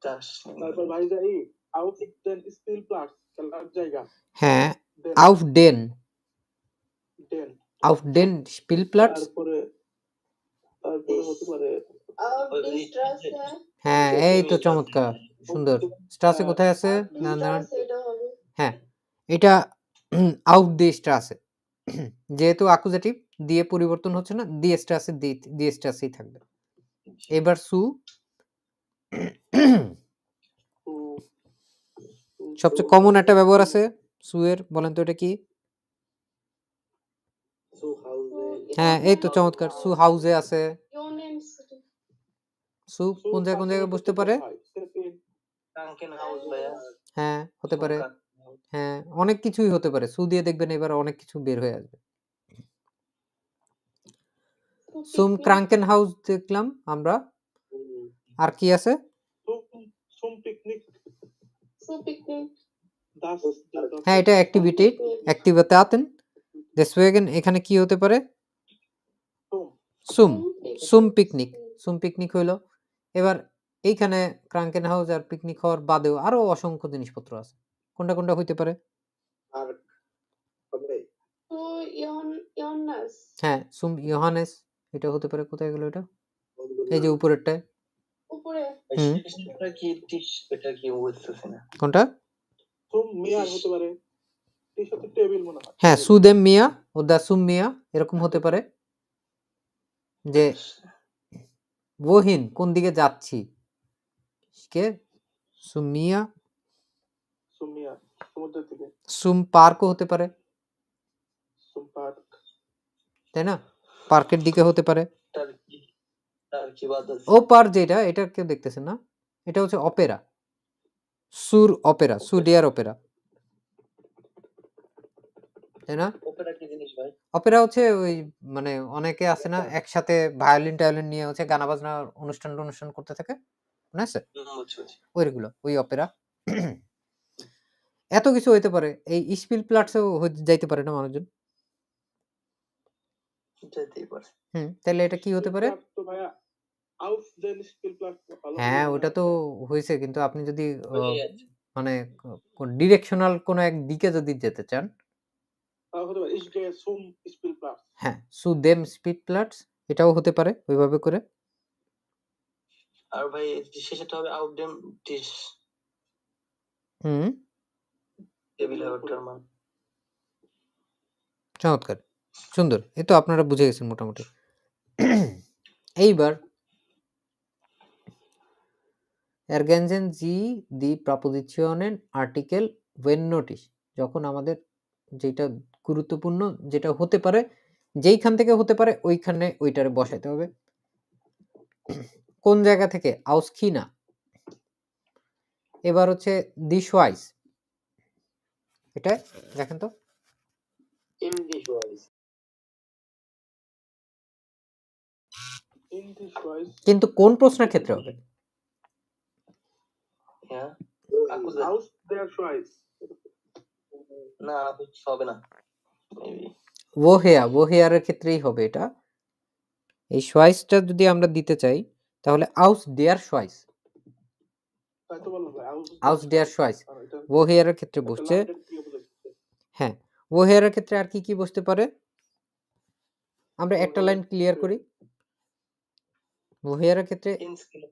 D: চাষ।
C: তারপর ভাই যাই আউট দেন স্টিল প্লাস খেলার জায়গা।
A: হ্যাঁ, আউফ ডেন স্পিলপ্লাটস।
C: তারপরে হতে পারে
A: হ্যাঁ, এই তো চমৎকার, সুন্দর। স্ট্রাসে কোথায় আছে? হ্যাঁ, এটা আউট দিয়ে স্ট্রাসে, যেহেতু অ্যাকুজাটিভ দিয়ে পরিবর্তন হচ্ছে না, দিয়ে স্ট্রাসে দিয়ে স্ট্রাসেই থাকবে। এবার সু, সবচেয়ে কমন একটা ব্যবহার আছে সু এর, বলেন তো এটা কি? হ্যাঁ, এই তো চমৎকার, সু হাউজে আছে। সু কোন জায়গায় বসতে পারে? হ্যাঁ, হতে পারে। হ্যাঁ, অনেক কিছুই হতে পারে। সু দিয়ে দেখবেন এবার অনেক কিছু বের হয়ে আসবে। সুম ক্রাঙ্কেন হাউস দেখলাম আমরা, আর কি আছে?
C: সুম পিকনিক,
A: হ্যাঁ, এটা অ্যাক্টিভিটাতেন। ডেসওয়েগেন, এখানে কি হতে পারে? সুম পিকনিক হইলো। এবার এইখানে ক্রাঙ্কেন হাউস আর পিকনিক হওয়ার বাদেও আরো অসংখ্য জিনিসপত্র আছে, কোনটা হইতে পারে? হ্যাঁ, সুম ইয়োহানেস, এটা হতে পারে। কোথায় গেল এটা? এই যে উপরেরটায়। কোনটা?
C: সুম মিয়া হতে পারে, টেবিল মনে হয়।
A: হ্যাঁ, সুদেম মিয়া ও দা সুম মিয়া, এরকম হতে পারে। যে ওহিন কোন দিকে যাচ্ছি, কে সুমিয়া
C: সুমিয়া সমুদ্রের দিকে,
A: সুম পার্কও হতে পারে,
C: সুম্পার্ক,
A: তাই না? পার্কের দিকে হতে পারে।
D: টার্কি বাদ আছে।
A: ও পার যেটা, এটা কেউ দেখতেছেন না, এটা হচ্ছে অপেরা, সুর অপেরা, সুডিয়ার অপেরা, তাই না?
D: ওপেরা কি জিনিস ভাই?
A: অপেরা হচ্ছে ওই মানে অনেকে আছে না একসাথে ভায়োলিন টায়োলিন নিয়ে হচ্ছে গানা বাজনা অনুষ্ঠান করতে থাকে, মনে আছে?
D: বুঝছি, বুঝছি।
A: ওইগুলো, ওই অপেরা। এত কিছু হইতে পারে, এই স্পিল প্লাটসেও যাইতে পারে না মানুষজন।
D: যেতেই পারে।
A: তাহলে এটা কি হতে পারে?
C: তো ভাইয়া আউস দেন স্পিল প্লাস ভালো
A: হ্যাঁ
C: হবে
A: ওটা
C: না।
A: তো হয়েছে, কিন্তু আপনি যদি
D: হয়ে যাচ্ছে।
A: মানে ডিরেকশনাল কোন এক দিকে যদি যেতে চান,
C: তাও হতে পারে ইস গে সুম স্পিল প্লাস।
A: হ্যাঁ সুদেম স্পিড প্লাটস, এটাও হতে পারে ওইভাবে করে।
D: আর ভাই শেষেরটা হবে আউটডেম ডিশ
A: হুম
D: টেবিল হাউটার মান।
A: চমৎকার, সুন্দর, এই তো আপনারা বুঝে গেছেন মোটামুটি। এইবার ergänzen Sie die Propositionen Artikel when notice, যখন আমাদের যেটা গুরুত্বপূর্ণ যেটা হতে পারে, যেইখান থেকে হতে পারে ওইখানে ওইটারে বসাইতে হবে। কোন জায়গা থেকে? aus China। এবার হচ্ছে die Schweiz, এটা দেখেন তো,
E: in the Schweiz.
C: In the choice
A: কিন্তু কোন প্রশ্নের ক্ষেত্রে হবে?
D: হ্যাঁ
E: Wohin?
C: আউস দেয়ার চয়েস।
D: না হবে না মেবি।
A: ওহেয়ারের ক্ষেত্রেই হবে এটা। এই শোয়াইসটা যদি আমরা দিতে চাই তাহলে আউস দেয়ার শোয়াইস,
C: তাই তো বললাম ভাই
A: আউস দেয়ার শোয়াইস
C: আর এটা
A: ওহেয়ারের ক্ষেত্রে
C: একটা
A: বসছে।
C: লাউডের কি বলেছে।
A: হ্যাঁ ওহেয়ারের ক্ষেত্রে আর কি কি বসতে পারে, আমরা একটা লাইন ক্লিয়ার করি। ওহেয়ারের ক্ষেত্রে
D: ইনস্কিল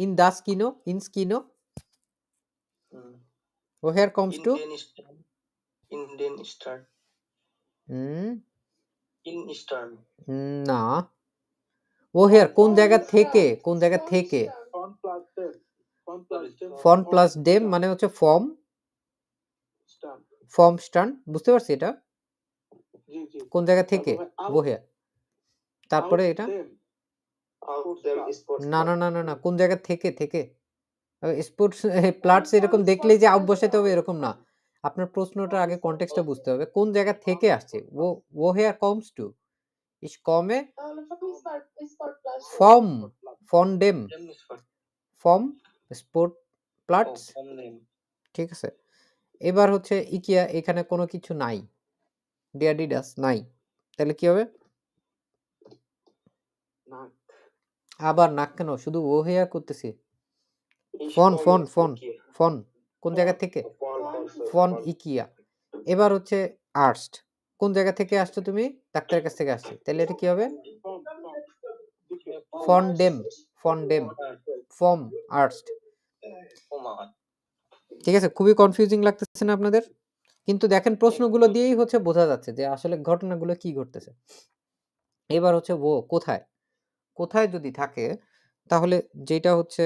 A: ইন দাস কিনো, ইন স্কিনো, ওহেয়ার কমস টু
D: ইন্ডিয়ান স্টার ইন ইস্টার্ন।
A: না, ওহেয়ার কোন জায়গা থেকে, কোন জায়গা থেকে,
C: ফন প্লাস দেম, ফন প্লাস দেম,
A: ফন প্লাস ডেম মানে হচ্ছে ফর্ম,
C: স্টান।
A: ফর্ম স্টান, বুঝতে পারছি এটা
C: জি জি
A: কোন জায়গা থেকে,
C: তারপরে
A: ওহেয়ার। তারপরে এটা
E: Out them sports.
A: না না না না না, কোন জায়গা থেকে থেকে, স্পোর্টস প্লাটস এরকম দেখলেই যে আউট বসাতে হবে এরকম না, আপনার প্রশ্নটা আগে কনটেক্সটটা বুঝতে হবে, কোন জায়গা থেকে আসছে। ও হেয়ার কমস টু ইস কমে
B: Sport plus.
A: ফর্ম ফন ডেম
D: ডেম স্পট
A: ফর্ম স্পোর্ট
D: ও
A: প্লাটস,
D: ফর্ম নেম।
A: ঠিক আছে। এবার হচ্ছে ইকিয়া, এখানে কোনো কিছু নাই, ডিয়াডিডাস নাই, তাহলে কি হবে?
C: নাক
A: আবার নাক কেন, শুধু ও হেয়ার করতেছি।
E: Ich
A: ফন
E: komme
A: ফন
E: aus
A: ফন
E: Turkey.
A: ফন কোন জায়গা থেকে,
E: Von
A: ফন ইকিয়া। এবার হচ্ছে আর্স্ট, কোন জায়গা থেকে আসছো তুমি? ডাক্তারের কাছ থেকে আসছি, তাহলে এটা কি হবে?
C: ফন দিকে
A: ফন ডেম, ফন ডেম ফর্ম আর্স্ট,
D: ও মা
A: ঠিক আছে। খুবই কনফিউজিং লাগতেছে না আপনাদের? কিন্তু দেখেন প্রশ্নগুলো দিয়েই হচ্ছে বোঝা যাচ্ছে যে আসলে ঘটনাগুলো কি ঘটতেছে। এবার হচ্ছে ও কোথায়, কোথায় যদি থাকে তাহলে যেটা হচ্ছে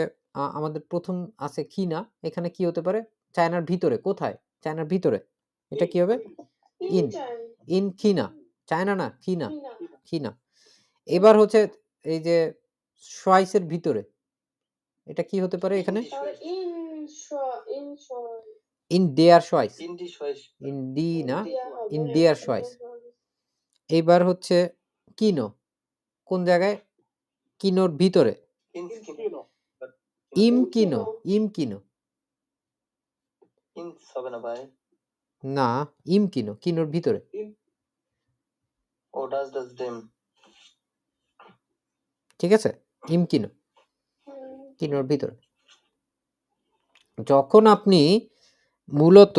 A: আমাদের প্রথম আছে কিনা, এখানে কি হতে পারে? চায়নার ভিতরে, কোথায়? চায়নার ভিতরে, এটা কি হবে? ইন, ইন কিনা, চায়না না কিনা, কিনা। এবার হচ্ছে এই যে শোয়াইসের ভিতরে, এটা কি হতে পারে এখানে? ইন দেয়ার শোয়াইস,
D: ইন্ডি চয়েস
A: ইন ডি না, ইন দেয়ার শোয়াইস। এইবার হচ্ছে কিনো, কোন জায়গায়? কিনোর ভিতরে,
C: ইনস্কিনো
A: ইম কিনো, ইম কিনো
D: ইনস হবে না ভাই।
A: না, ইম কিনো, কিনোর ভিতরে।
D: ও ডাজ দেম।
A: ঠিক আছে, ইম কিনো, কিনোর ভিতরে। যখন আপনি মূলত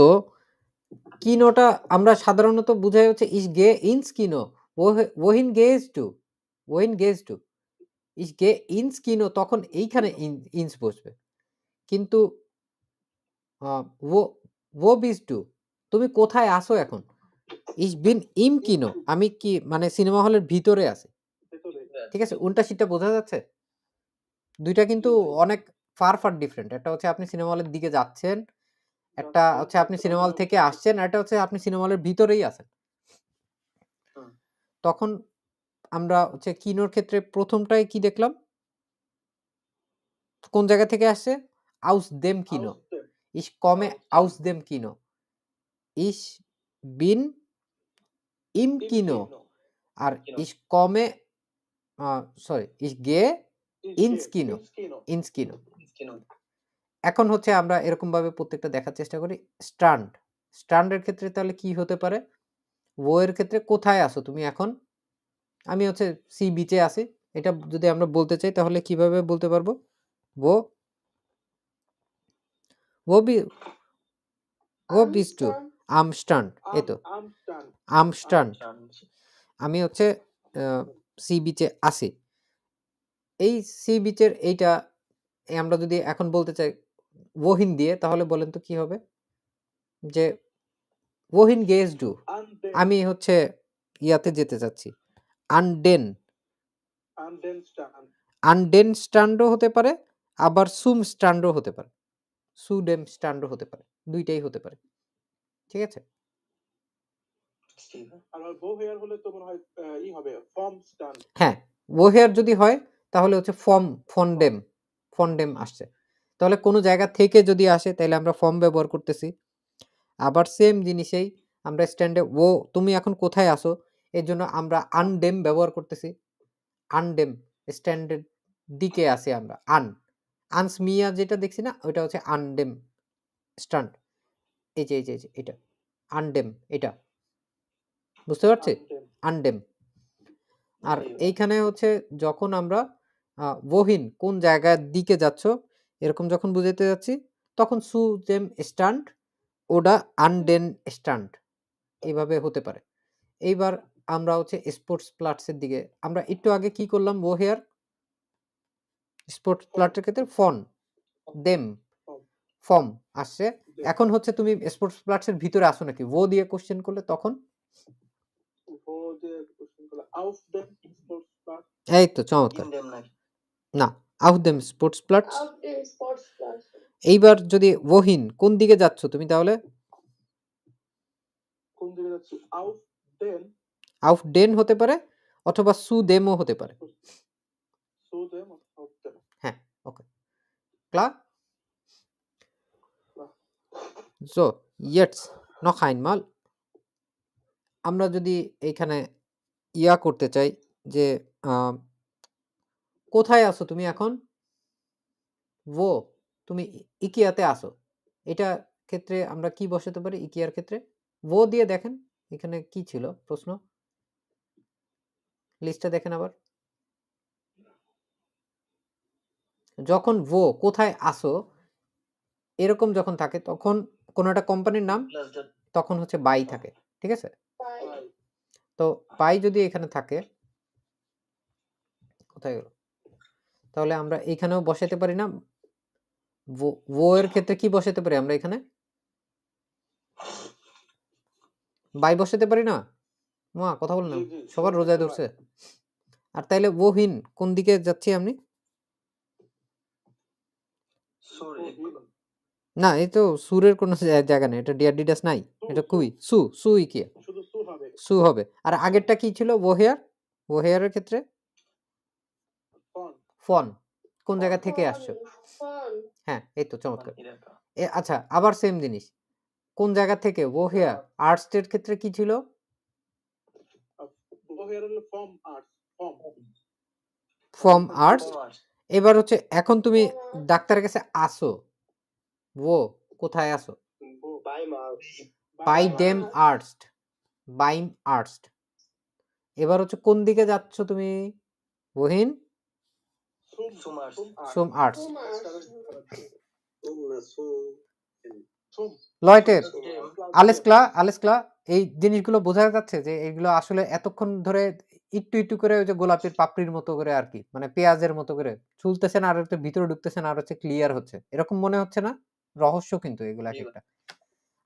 A: কিনোটা আমরা সাধারণত বুঝাই হচ্ছে ইস গে ইনস কিনো, ওহিন গেজ টু, ওহিন গেজ টু ইস গে ইনস কিনো, তখন এইখানে ইনস বসবে। কিন্তু ও বিজ টু, তুমি কোথায় আসো এখন? ইস বিন ইম কিনো, আমি কি মানে সিনেমা হলের ভিতরে আছি,
C: ভেতরে
A: ঠিক আছে? উল্টা শীটটা বোঝা যাচ্ছে? ২ টা কিন্তু অনেক ফার ডিফারেন্ট। একটা হচ্ছে আপনি সিনেমা হলের দিকে যাচ্ছেন, একটা হচ্ছে আপনি সিনেমা হল থেকে আসছেন, আরেকটা হচ্ছে আপনি সিনেমা হলের ভিতরেই আছেন।
D: হুম।
A: তখন আমরা হচ্ছে কিনোর ক্ষেত্রে ১ম টায় কি দেখলাম? কোন জায়গা থেকে আসছে? aus dem Kino. Ich komme aus dem Kino. Ich bin im Kino. আর ich komme sorry, ich gehe ins Kino. ins Kino.
D: কেন?
A: এখন হচ্ছে আমরা এরকমভাবে প্রত্যেকটা দেখার চেষ্টা করি। স্ট্রান্ড। স্ট্রান্ডের ক্ষেত্রে তাহলে কি হতে পারে? wo এর ক্ষেত্রে কোথায় আছো তুমি এখন? আমি হচ্ছে সি বিচে আছি। এটা যদি আমরা বলতে চাই তাহলে কিভাবে বলতে পারবো? wo wo bist du? am Strand. এই তো am Strand. আমি হচ্ছে সি বিচে আছি। এই সি বিচের এইটা আমরা যদি এখন বলতে চাই wohin দিয়ে তাহলে বলেন তো কি হবে? যে wohin gehst du? আমি হচ্ছে ইয়াতে যেতে চাচ্ছি। an den Strand ও হতে পারে, আবার zum Strand ও হতে পারে। zu dem Strand ও হতে পারে। ২ টাই হতে পারে। ঠিক আছে?
C: আর woher হলে তো মনে হয় ই হবে from stand।
A: হ্যাঁ, woher যদি হয় তাহলে হচ্ছে von dem আসছে। তাহলে কোনো জায়গা থেকে যদি আসে তাহলে আমরা from ব্যবহার করতেছি। আবার সেম জিনিসেই আমরা স্ট্যান্ডে তুমি এখন কোথায় আছো? এর জন্য আমরা an dem ব্যবহার করতেছি। an dem স্ট্যান্ডের দিকে আছি আমরা। ans mir যেটা দেখছি না ওইটা হচ্ছে an dem Strand। এই যে এটা an dem এটা। বুঝতে পারছি? an dem। আর এইখানে হচ্ছে যখন আমরা wohin কোন জায়গার দিকে যাচ্ছ এরকম যখন বুঝাইতে যাচ্ছি তখন zu dem Strand oder an den Strand এইভাবে হতে পারে। এইবার আমরা হচ্ছে স্পোর্টস প্লাটসের দিকে আমরা একটু আগে কি করলাম? woher স্পোর্টস প্লাটের ক্ষেত্রে von dem from আসছে। এখন হচ্ছে তুমি স্পোর্টস প্লাটসের ভিতরে আসো নাকি? wo দিয়ে কোশ্চেন করলে তখন
C: auf dem Sportplatz।
A: এই তো চমৎকার।
D: ইন দেম নাকি?
A: না, auf dem Sportsplatz।
B: Auf dem Sportplatz।
A: এইবার যদি wohin কোন দিকে যাচ্ছ তুমি তাহলে?
C: কোন দিকে যাচ্ছি?
A: auf den হতে পারে অথবা zu dem ও হতে পারে।
C: zu dem auf dem।
A: হ্যাঁ, ওকে। klar?
C: Klar.
A: So, jetzt noch einmal আমরা যদি এইখানে করতে চাই যে কোথায় আছো তুমি এখন? wo তুমি ইকিয়াতে আছো। এটা ক্ষেত্রে আমরা কি বসাতে পারি ইকিয়ার ক্ষেত্রে? wo দিয়ে দেখেন এখানে কি ছিল প্রশ্ন? লিস্টটা দেখেন আবার। যখন wo কোথায় আছো এরকম যখন থাকে তখন কোন একটা কোম্পানির নাম
D: প্লাস দ্য
A: তখন হচ্ছে বাই থাকে। ঠিক আছে?
B: Bei
A: তো বাই যদি এখানে থাকে কোথায় গেল? তাহলে আমরা এখানেও বসাতে পারি না? wo এর ক্ষেত্রে কি বসাতে পারি আমরা এখানে? বাই বসাতে পারি না? মা কথা বলেন না। সবার রোজায় ধরছে। আর তাইলে wohin কোন দিকে যাচ্ছি আমি?
D: সুর
A: না, এই তো সুরের কোনো জায়গা নেই। এটা ডিয়াডিডাস নাই। এটা কুই সু ইকিয়া।
C: শুধু সু হবে।
A: সু হবে। আর আগেরটা কি ছিল? woher এর ক্ষেত্রে ফন কোন জায়গা থেকে আসছো?
B: von
A: হ্যাঁ, এই তো চমৎকার। আচ্ছা, আবার সেম জিনিস। কোন জায়গা থেকে? woher আর্টস এর ক্ষেত্রে কি ছিল?
C: woher হলো from arts
A: from arts। এবার হচ্ছে এখন তুমি ডাক্তারের কাছে আসো। wo কোথায় আসো? by dem arzt beim arzt। এবার হচ্ছে কোন দিকে যাচ্ছ তুমি? wohin zum Arzt। Leute, alles klar এই জিনিসগুলো বোঝা যাচ্ছে যে এগুলো আসলে এতক্ষণ ধরে একটু করে ওই যে গোলাপের পাপড়ির মতো করে আর কি মানে পেঁয়াজের মতো করে চুলতেছেন আর একটু ভিতরে ঢুকতেছেন আর হচ্ছে ক্লিয়ার হচ্ছে এরকম মনে হচ্ছে না? রহস্য কিন্তু এগুলা একটা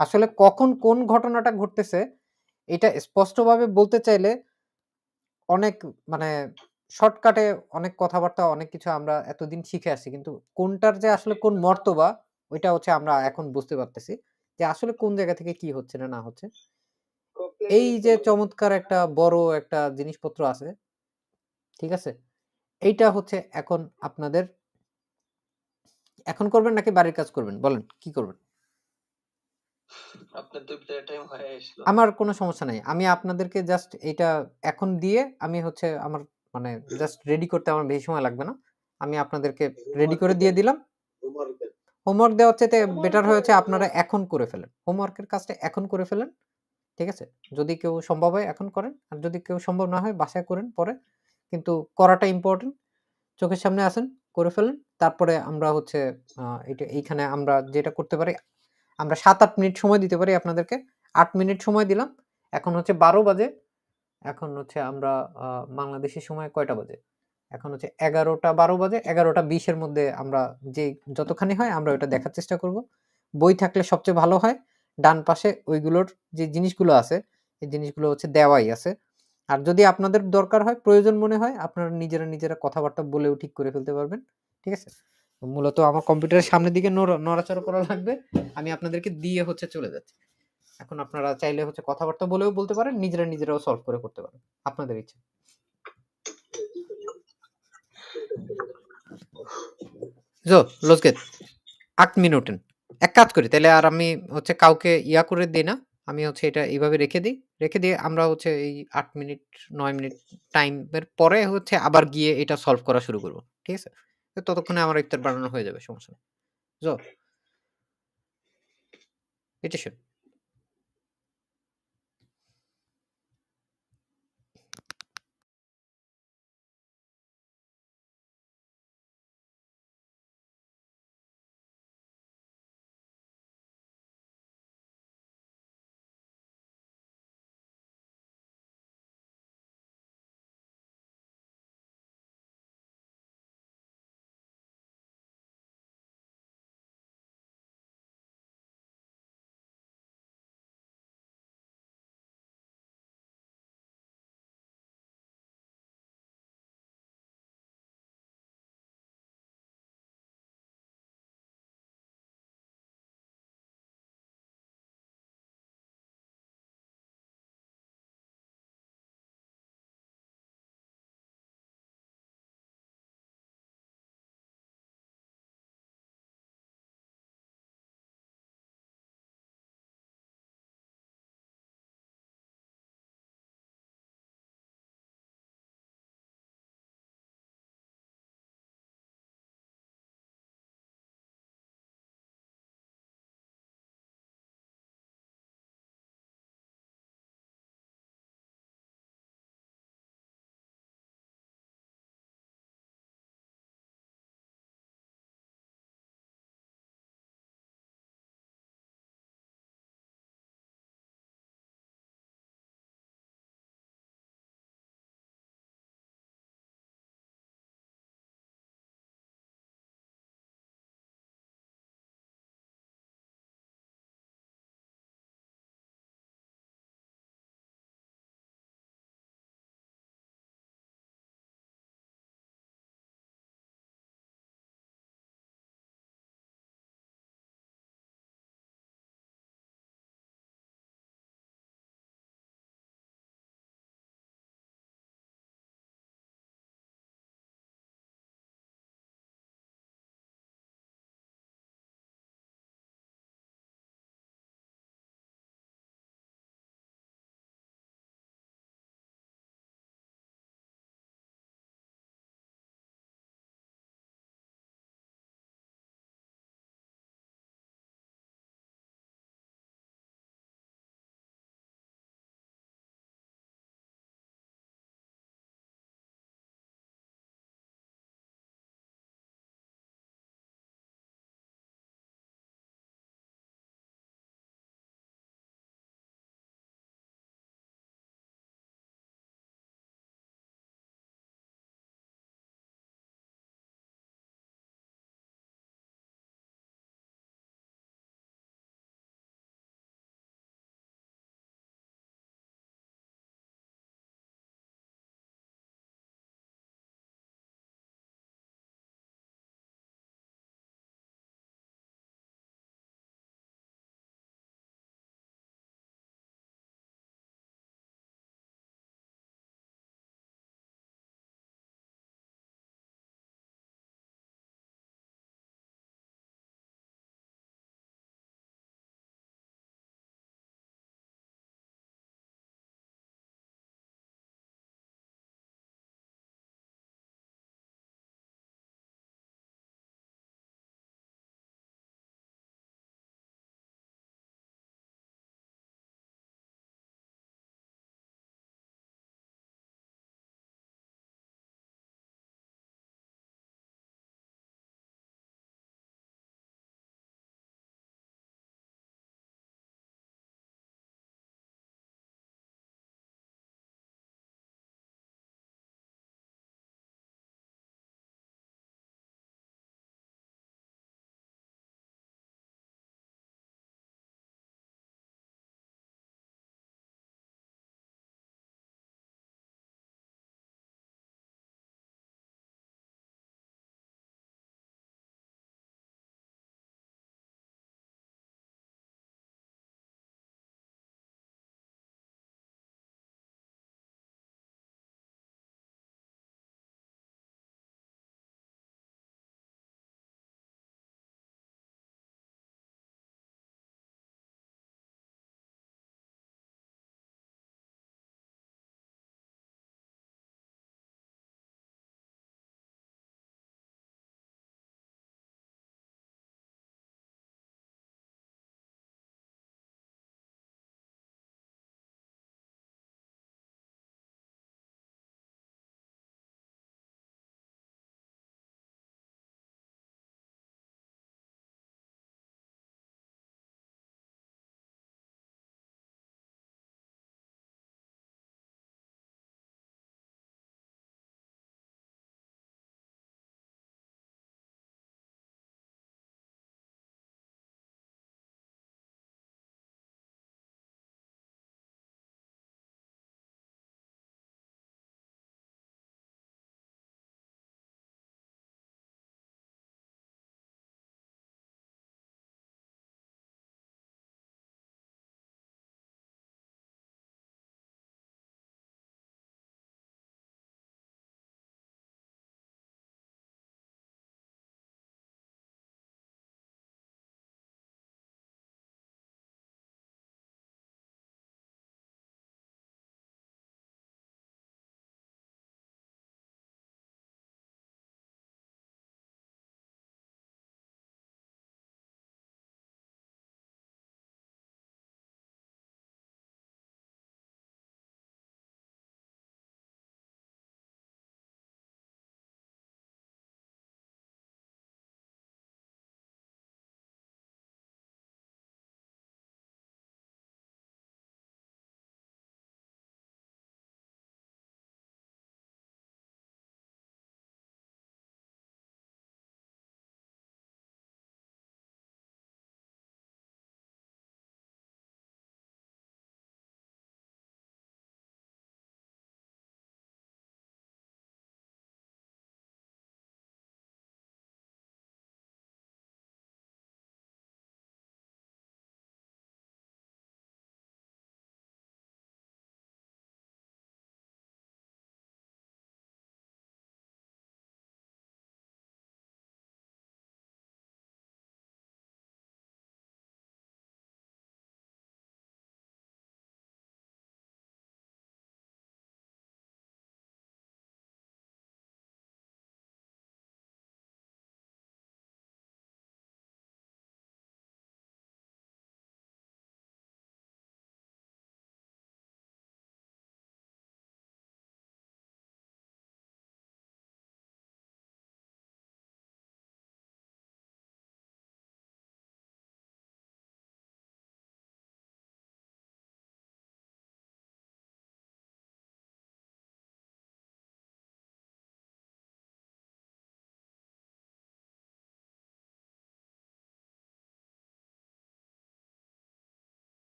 A: আসলে কখন কোন ঘটনাটা ঘটতেছে এটা স্পষ্টভাবে বলতে চাইলে অনেক মানে শর্টকাটে অনেক কথাবার্তা অনেক কিছু আমরা এতদিন শিখে আসছি। কিন্তু কোনটার যে আসলে কোন মর্তবা ওইটা হচ্ছে আমরা এখন বুঝতে পারতেছি। যে আসলে কোন জায়গা থেকে কি হচ্ছে না হচ্ছে। এই যে চমৎকার একটা বড় একটা জিনিসপত্র আছে, ঠিক আছে? এইটা হচ্ছে এখন আপনাদের এখন করবেন নাকি বাড়ির কাজ করবেন? বলেন কি করবেন?
D: আপনার দুইটা টাইম হয়ে আসলো।
A: আমার কোনো সমস্যা নাই। আমি আপনাদেরকে জাস্ট এইটা এখন দিয়ে আমি হচ্ছে আমার মানে জাস্ট রেডি করতে আমার বেশি সময় লাগবে না। আমি আপনাদেরকে রেডি করে দিয়ে দিলাম।
E: হোমওয়ার্কের
A: হোমওয়ার্ক দেওয়ার চাইতে বেটার
B: Homework
A: হয়েছে
B: করবেন
A: আপনারা
B: না।
A: এখন করে ফেলেন। হোমওয়ার্কের কাজটা এখন করে ফেলেন। ঠিক আছে? যদি কেউ সম্ভব হয় এখন করেন। আর যদি কেউ সম্ভব না হয় বাসায় করেন পরে। কিন্তু করাটা ইম্পোর্টেন্ট। চোখের সামনে আছেন, করে ফেলেন। তারপরে আমরা হচ্ছে এইখানে আমরা যেটা করতে পারি, আমরা ৭-৮ মিনিট সময় দিতে পারি আপনাদেরকে। ৮ মিনিট সময় দিলাম। এখন হচ্ছে ১২ বাজে। এখন হচ্ছে আমরা আ বাংলাদেশী সময় কয়টা বাজে? এখন হচ্ছে ১১টা ১২ বাজে। ১১টা ২০ এর মধ্যে আমরা যে যতখানি হয় আমরা ওটা দেখার চেষ্টা করব। বই থাকলে সবচেয়ে ভালো হয়। ডান পাশে ওইগুলোর যে জিনিসগুলো আছে, এই জিনিসগুলো হচ্ছে দেওয়াই আছে। আর যদি আপনাদের দরকার হয়, প্রয়োজন মনে হয়, আপনারা নিজেরা কথাবার্তা বলেও ঠিক করে ফেলতে পারবেন। ঠিক আছে? মূলত আমার কম্পিউটারের সামনের দিকে নড়াচড়া করা লাগবে। আমি আপনাদেরকে দিয়ে হচ্ছে চলে যাচ্ছি। এখন আপনারা চাইলে হচ্ছে কথাবার্তা বলেও বলতে পারেন, নিজেরাও সলভ করে করতে পারেন। আপনাদের ইচ্ছা। So, los geht's. ৮ Minuten. এক কাজ করি তাইলে আর আমি হচ্ছে কাউকে করে দেই না। আমি হচ্ছে এটা এইভাবে রেখে দেই। রেখে দিয়ে আমরা হচ্ছে এই ৮ মিনিট ৯ মিনিট টাইমের পরে হচ্ছে আবার গিয়ে এটা সলভ করা শুরু করব। ঠিক আছে? তো ততক্ষণে আমার ইফতার বানানো হয়ে যাবে। সমস্যা নেই। So, bitte schön.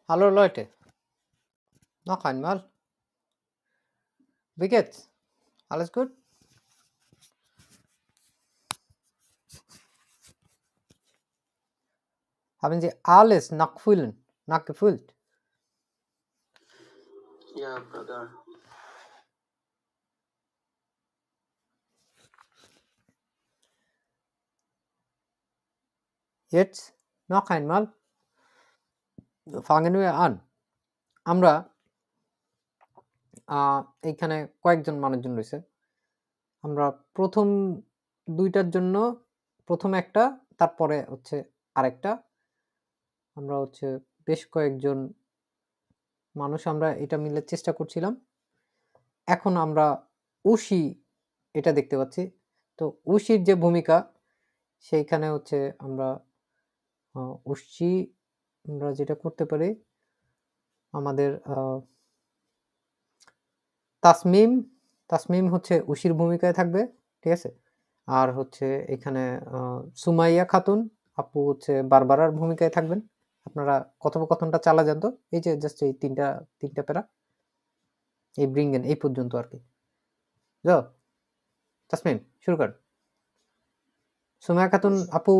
A: Hallo Leute. Noch einmal. Wie geht's? Alles gut? Haben Sie alles nachgefüllt?
D: Yeah, brother.
A: Jetzt noch einmal. Fangen wir an. আমরা এইখানে কয়েকজন মানুষজন রয়েছে। আমরা প্রথম 2টার জন্য প্রথম একটা, তারপরে হচ্ছে আরেকটা। আমরা হচ্ছে বেশ কয়েকজন মানুষ আমরা এটা মিলে চেষ্টা করছিলাম। এখন আমরা উশি এটা দেখতে পাচ্ছি। তো উশির যে ভূমিকা সেইখানে হচ্ছে আমরা উশি আমরা যেটা করতে পারি আমাদের তাসমিম হচ্ছে উশির ভূমিকায় থাকবে, ঠিক আছে? আর হচ্ছে এখানে সুমাইয়া খাতুন আপু হচ্ছে বারবারার ভূমিকায় থাকবেন। আপনারা কথোপকথনটা চালা যান তো, এই যে জাস্ট এই তিনটা প্যারা এই ব্রিঙ্গেন এই পর্যন্ত আর কি। যাও তাসমিম শুরু কর। সুমাইয়া খাতুন আপু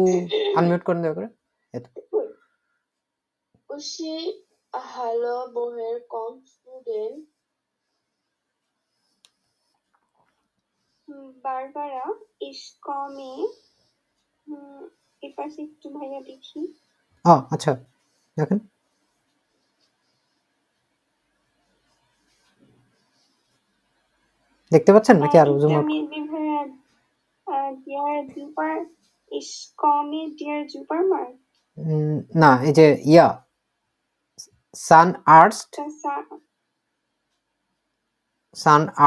A: আনমিউট করেন দয়া করে।
B: Ushi hallo woher kommst du denn?
G: Barbara ich komme এপাশে একটু ভাইয়া দেখি।
A: আচ্ছা দেখেন দেখতে পাচ্ছেন নাকি আরো zoom out?
G: Der Super ich komme der Supermarkt
A: না এই যে ইয়া সান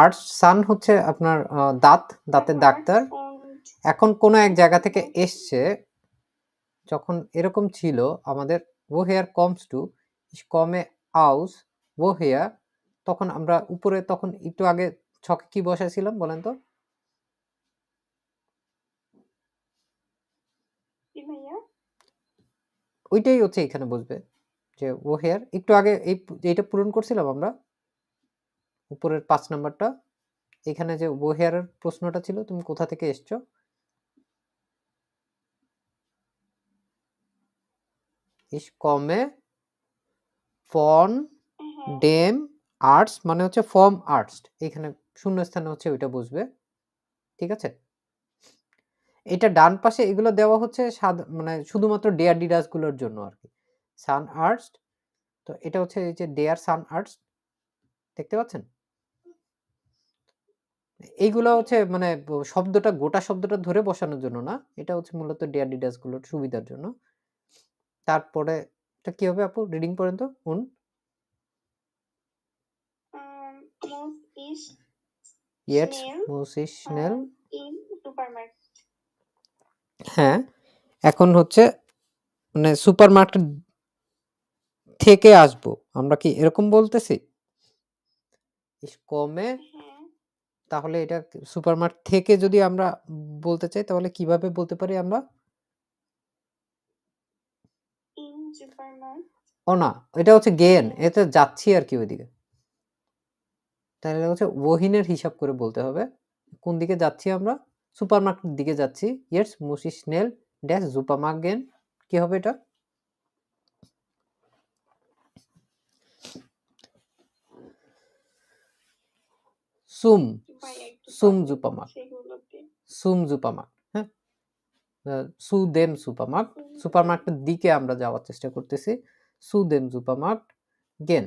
A: আর্টস সান হচ্ছে আপনার দাঁতের ডাক্তার। এখন কোন এক জায়গা থেকে এসছে, যখন এরকম ছিল আমাদের woher kommst du ich komme aus woher, তখন আমরা উপরে তখন একটু আগে ছকে কি বসাইছিলাম বলেন তো? ওইটাই হচ্ছে এখানে বসবে যে woher। একটু আগে এইটা পূরণ করছিলাম আমরা উপরের 5 নাম্বারটা। এখানে যে woher এর প্রশ্নটা ছিল তুমি কোথা থেকে এসছো, ich komme von dem Arts মানে হচ্ছে ফর্ম আর্টস, এখানে শূন্যস্থানে হচ্ছে ওইটা বসবে, ঠিক আছে? এটা ডান পাশে এগুলো দেওয়া হচ্ছে মানে শুধুমাত্র ডেয়ার ডিডাস গুলোর জন্য আর কি। সান আর্টস, তো এটা হচ্ছে এই যে ডেয়ার সান আর্টস দেখতে পাচ্ছেন? এইগুলো হচ্ছে মানে গোটা শব্দটা ধরে বসানোর জন্য না, এটা হচ্ছে মূলত ডেয়ার ডিডাস গুলোর সুবিধার জন্য। তারপরে এটা কি হবে আপু, রিডিং পড়েন তো। muss ich schnell
G: in Supermarkt
A: হ্যাঁ, এখন হচ্ছে মানে সুপারমার্কেট থেকে আসবো, আমরা কি এরকম বলতেছি? ich komme, তাহলে এটা সুপারমার্কেট থেকে যদি আমরা বলতে চাই তাহলে কিভাবে বলতে পারি আমরা?
G: in Supermarkt
A: ও না, এটা হচ্ছে গেন, এটা যাচ্ছি আর কি ওইদিকে। তাহলে হচ্ছে ওহিনের হিসাব করে বলতে হবে কোন দিকে যাচ্ছি আমরা, সুপারমার্কেট দিকে যাচ্ছি। jetzt muss ich schnell das Supermarkt gehen, কি হবে এটা? zum Supermarkt, হ্যাঁ, zu dem Supermarkt, সুপারমার্কেটের দিকে আমরা যাওয়ার চেষ্টা করতেছি। zu dem Supermarkt gehen,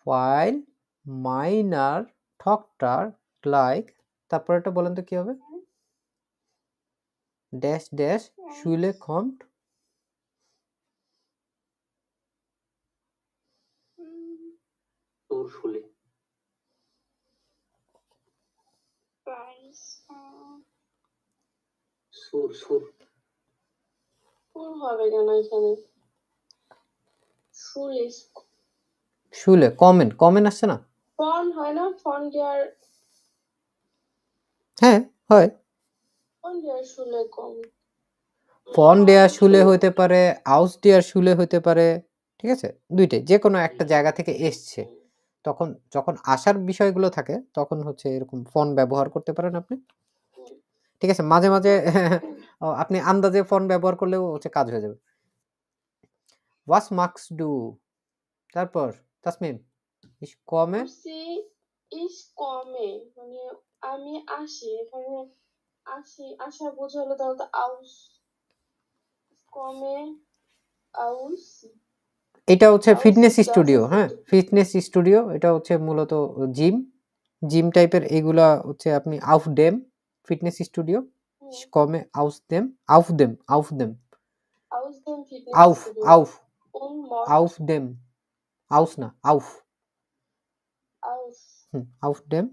A: while meiner Tochter gleich, তারপর এটা বলেন তো কি হবে? ড্যাশ ড্যাশ Schule kommt,
E: তোর শুলে সুর সুর
B: কোন হবে কেন এখানে?
A: Schule কমেন আসছে না?
B: ফন হয় না? ফন দেয়ার
A: হ্যাঁ হয়,
B: ফন দেয়ার শুলে কম।
A: ফন দেয়ার শুলে হইতে পারে, আউস দেয়ার শুলে হইতে পারে, ঠিক আছে? দুইটাই যে কোনো একটা জায়গা থেকে এসছে তখন যখন আসার বিষয়গুলো থাকে তখন হচ্ছে এরকম ফোন ব্যবহার করতে পারেন আপনি। ঠিক আছে? মাঝে মাঝে আপনি আন্দাজে ফোন ব্যবহার করলেও হচ্ছে কাজ হয়ে যাবে। was magst du তারপর Tasmim ich komme
B: ich komme মানে আমি আসি, এখানে আসা বোঝালো তাহলে তো aus komme aus
A: এটা হচ্ছে ফিটনেস
B: das
A: স্টুডিও,
B: ist
A: হ্যাঁ?
B: richtig.
A: ফিটনেস স্টুডিও এটা হচ্ছে মূলত জিম টাইপের এগুলা হচ্ছে আপনি auf dem fitness studio ich komme aus dem auf dem
B: Aus dem
A: auf
B: Fitnessstudio
A: auf
B: und Mord
A: auf dem aus না auf
B: aus
A: auf dem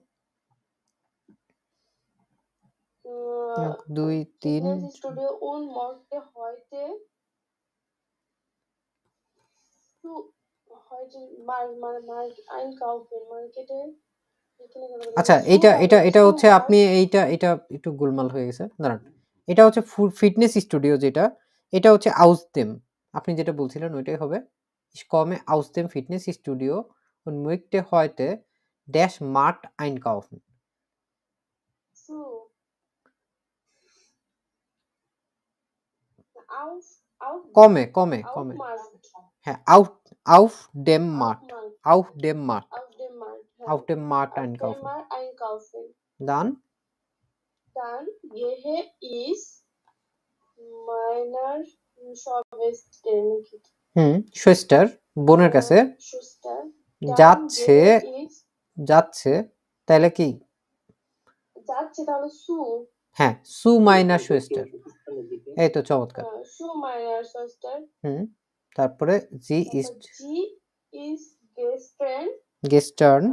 A: 1 2 3
B: Fitnessstudio und Morte heute einkaufen, Markete.
A: আচ্ছা এটা হচ্ছে আপনি এটা একটু গোলমাল হয়ে গেছে, দাঁড়ান। এটা হচ্ছে ফিটনেস স্টুডিও যেটা, এটা হচ্ছে aus dem আপনি যেটা বলছিলেন ওইটাই হবে ich komme aus dem Fitnessstudio und möchte heute dash Mart einkaufen.
B: So.
A: komme
B: Markt.
A: হ্যাঁ auf dem Mart auf dem Mart auf dem Mart einkaufen. Dann
B: gehe ich meiner
A: Schwester বোনের কাছে যাচ্ছে তাহলে কি
B: যাচ্ছে তাহলে সু
A: হ্যাঁ সু মাইনার Schwester এই তো চমৎকার
B: সু মাইনার Schwester
A: তারপরে জি ইজ gestern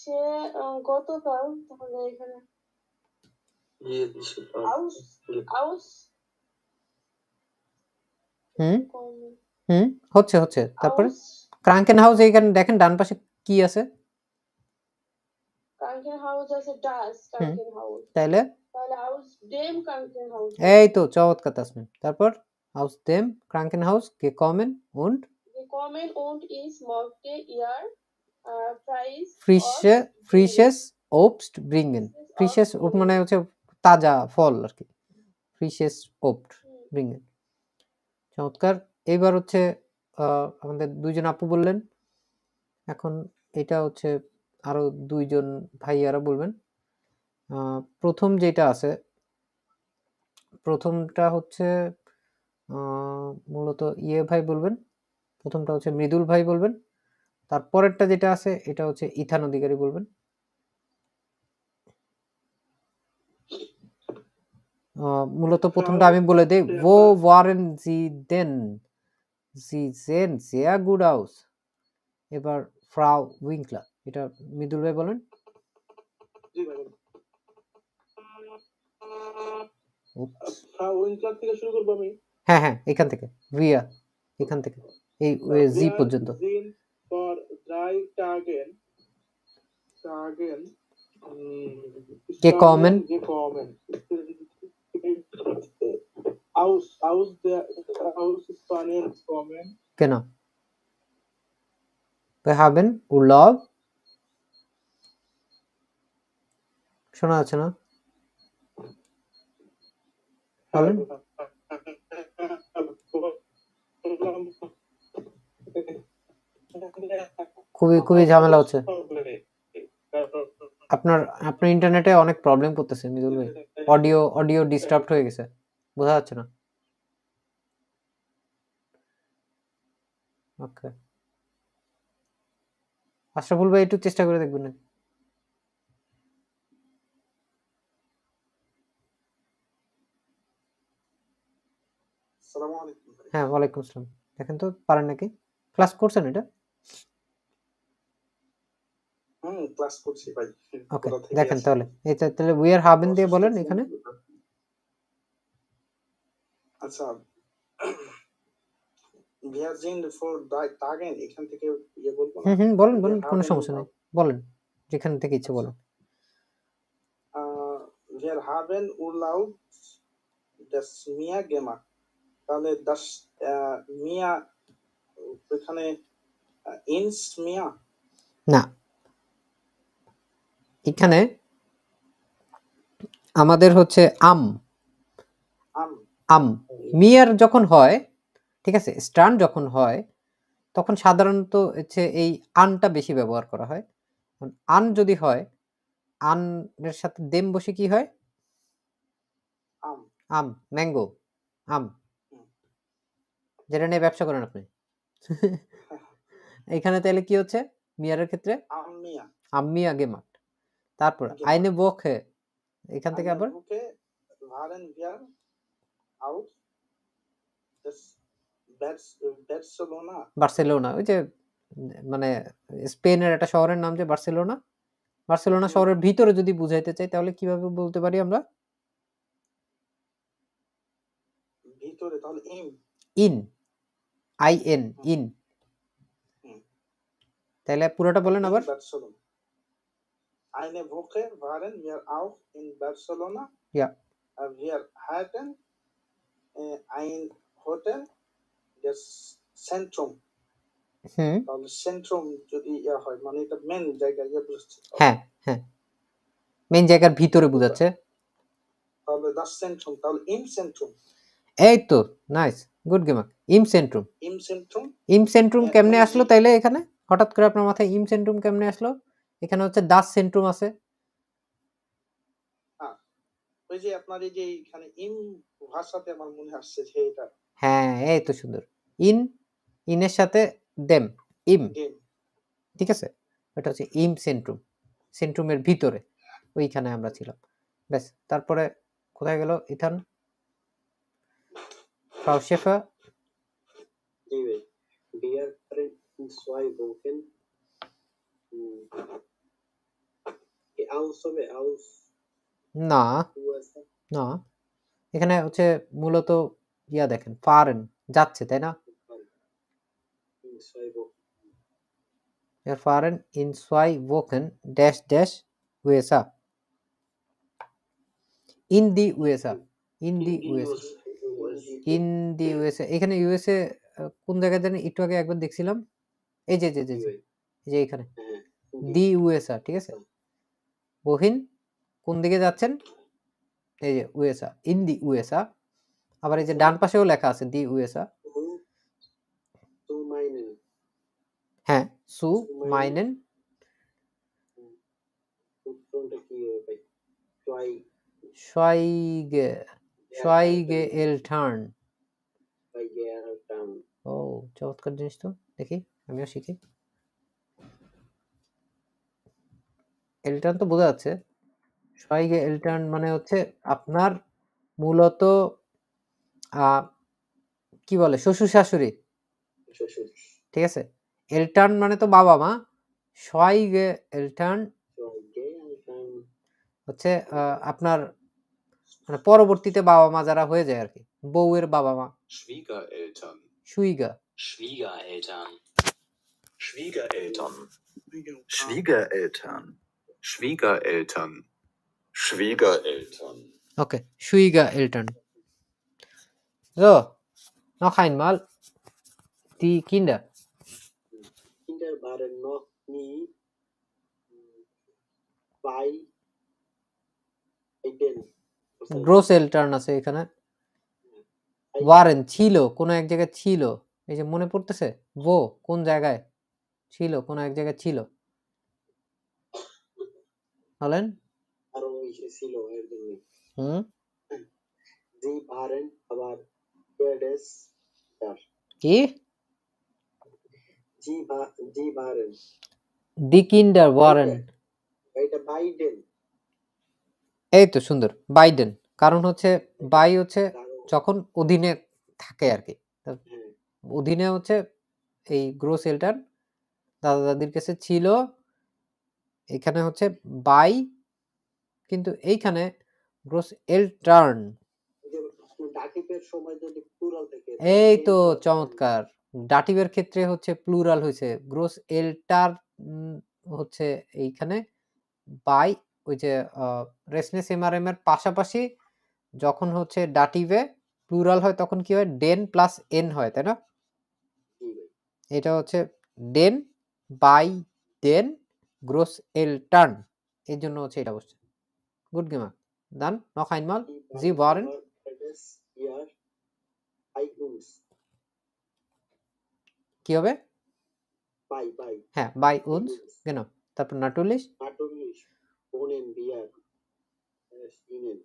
B: সে গতকাল তাহলে এখানে
A: হচ্ছে তারপরে ক্রাঙ্কেনহাউস এইখানে দেখেন ডান পাশে কি আছে
B: ক্রাঙ্কেনহাউস আছে ডাস ক্রাঙ্কেনহাউস
A: তাহলে
B: aus dem Krankenhaus
A: এই তো চমৎকার তাসমিম তারপর aus dem Krankenhaus gekommen und
B: ist morgen ihr
A: frisches Obst bringen frisches মানে হচ্ছে তাজা ফল আর কি frisches Obst bringen চমৎকার এইবার হচ্ছে আমাদের দুইজন আপু বললেন এখন এটা হচ্ছে আরো দুইজন ভাইয়ারা বলবেন প্রথম যেটা আছে প্রথমটা হচ্ছে মূলত ভাই বলবেন প্রথমটা হচ্ছে মৃদুল ভাই বলবেন তারপরেরটা যেটা আছে এটা হচ্ছে ইথান অধিকারী বলবেন মূলত প্রথমটা আমি বলে দেই wo waren sie denn sie sehen sehr gut aus এবার ফ্রাউ উইঙ্কলার এটা মৃদুল ভাই বলেন
C: জি ভাই ফ্রাউ উইঙ্কলার থেকে শুরু করব আমি
A: হ্যাঁ এখান থেকে এখান থেকে এই জি পর্যন্ত
C: for 3 Tagen
A: gekommen
C: aus Spanien kommen
A: genau wir haben Urlaub শোনা যাচ্ছে না বলেন খুবই ঝামেলা হচ্ছে আপনার ইন্টারনেটে অনেক প্রবলেম করতেছে মৃদুল ভাই অডিও ডিস্টার্বড হয়ে গেছে বোঝা যাচ্ছে না ওকে আশরাফুল ভাই একটু চেষ্টা করে দেখবেন না
C: আসসালামু আলাইকুম
A: হ্যাঁ ওয়ালাইকুম আসসালাম দেখেন তো পারেন নাকি ক্লাস করছেন এটা
C: ক্লাস করছি ভাই
A: ওকে দেখেন তাহলে উই আর হাবেন দিয়ে বলেন এখানে
C: আচ্ছা wir sind vor 3 Tagen এখান থেকে বলবো না
A: বলেন কোনো সমস্যা নেই বলেন যেখান থেকে ইচ্ছে বলেন
C: wir haben Urlaub das Meer gemacht তাহলে das Meer ওইখানে ইনস মিয়া
A: না, এখানে আমাদের হচ্ছে আম
C: আম
A: আম মিয়ার যখন হয়, ঠিক আছে, স্টার্ন যখন হয় তখন সাধারণত হচ্ছে এই আনটা বেশি ব্যবহার করা হয়। আন যদি হয়, আনের সাথে দেম বসে কি হয়?
C: আম
A: আম, ম্যাঙ্গো, আম,
C: হুম।
A: যেটা নিয়ে ব্যবসা করেন আপনি। এখানে তাহলে কি হচ্ছে মিয়ারের ক্ষেত্রে?
C: আম মিয়া
A: আম্মিয়া গেমাট। তারপর
C: Gemacht.
A: আইনে বখে, এখান থেকে
C: Eine
A: আবার
C: Woche waren wir auf das Barcelona.
A: Barcelona, ওই যে মানে স্পেনের একটা শহরের নাম যে বার্সেলোনা। বার্সেলোনা শহরের ভিতরে যদি বুঝাইতে চাই তাহলে কিভাবে বলতে পারি আমরা?
C: ভিতরে তাহলে
A: ইন, আই এন, ইন।
C: হুম।
A: তাহলে পুরোটা বলেন আবার।
C: Barcelona. Eine Woche waren wir auch in Barcelona.
A: Ja.
C: Wir hatten ein Hotel, das Zentrum.
A: হুম,
C: তাহলে সেন্ট্রাম যদি ইয়া হয় মানে এটা মেন জায়গা ইয়া বুঝছে
A: হ্যাঁ হ্যাঁ, মেইন জায়গার ভিতরে বোঝাচ্ছে।
C: তাহলে দা সেন্ট্রাম তাহলে ইন সেন্ট্রাম
A: এই তো, নাইস, গুড গেমাক। ইম সেন্ট্রুম,
C: ইন সেন্ট্রাম
A: ইম সেন্ট্রুম কেমনে
C: মানে
A: আসলো তাইলে এখানে? হঠাৎ করে আপনার মাথায় ইম সেন্ট্রুম কেমনে আসলো? এখানে হচ্ছে দাস সেন্ট্রুম আছে।
C: ওই যে আপনার এই যে এখানে ইন ভাষাতে আমার মনে আসছে যে এটা
A: হ্যাঁ, এই তো সুন্দর। ইন, ইনের সাথে দেম, ইম,
C: গেম
A: ঠিক আছে, এটা হচ্ছে ইম সেন্ট্রুম, সেন্ট্রুমের ভিতরে, ওইখানে আমরা ছিলাম। ব্যাস, তারপরে কোথায় গেল ইথান? ফ্রাউ শেফার,
E: জি ভাই, wir waren in 2 Wochen aus হবে aus
A: না
E: USA
A: না, এখানে হচ্ছে মূলত ইয়া দেখেন, ফারেন যাচ্ছে, তাই না?
E: in 2 Wochen
A: Wir fahren in 2 Wochen dash dash USA. In the USA, in the USA, in the USA। এখানে ইউএসএ কোন জায়গায় জানি একটু আগে একবার দেখছিলাম, এই যে এই যে এখানে দি ইউএসএ, ঠিক আছে। বহিন কোন দিকে যাচ্ছেন? এই যে ইউএসএ, ইন দি ইউএসএ। আবার এই যে ডান পাশেও লেখা আছে দি ইউএসএ।
E: zu meinen
A: হ্যাঁ, সু মাইনেন,
E: উত্তরটা কি হবে ভাই?
A: Schweige, Schweige Eltern। ও, চমৎকার জিনিস তো, দেখি আমিও শিখি। এলটার্ন তো বোঝা যাচ্ছে। Schweige Eltern মানে হচ্ছে আপনার মূলত কি বলে, শ্বশুর শাশুড়ি, ঠিক আছে। এলটার্ন মানে তো বাবা মা, Schweige Eltern হচ্ছে আপনার মানে পরবর্তীতে বাবা মা যারা হয়ে যায় আর কি, বউয়ের বাবা মা।
H: Schwiegereltern.
A: সুইগা,
H: Schwiegereltern.
F: Schwiegereltern.
H: Schwiegereltern. Schwiegereltern. Schwiegereltern.
A: okay, Schwiegereltern. So, noch einmal die Kinder.
E: Kinder waren noch nie bei den
A: গ্রোস এলটার্ন আছে এখানে। ওয়ারেন ছিল, কোন এক জায়গায় ছিল, এই যে মনে পড়তেছে, ও কোন জায়গায় ছিল, কোন এক জায়গায় ছিল, বলেন।
E: আরো ছিল এর জন্য
A: হুম,
E: sie waren aber jedes Jahr
A: কি?
E: sie waren
A: দি কিন্ডার ওয়ারেন,
E: এটা বাইডেন
A: এই তো সুন্দর, বাইডেন। কারণ হচ্ছে বাই হচ্ছে যখন অধীনে থাকে আর কি, অধীনে হচ্ছে এই গ্রোস এলটার্ন দাদা দাদির কাছে ছিল, এখানে হচ্ছে বাই, কিন্তু এইখানে গ্রোস এলটার্ন।
E: ডাটিভের সময় যদি প্লুরাল থাকে,
A: এই তো চমৎকার, ডাটিভের ক্ষেত্রে হচ্ছে প্লুরাল হয়েছে, গ্রোস এলটার হচ্ছে এইখানে বাই, ওই যে রেসনেস এমআরএম এর পাশাপাশি যখন হচ্ছে ডাটিভে প্লুরাল হয় তখন কি হয়, ডেন প্লাস এন হয়, তাই না? এটা হচ্ছে den bei den Großeltern এর জন্য হচ্ছে এটা বসছে। গুড gemacht. Dann noch einmal Sie waren
E: ইয়ার বাই উন্স
A: কি হবে?
E: বাই বাই
A: হ্যাঁ bei uns genau. তারপর natürlich
E: natürlich wohnen wir es ihnen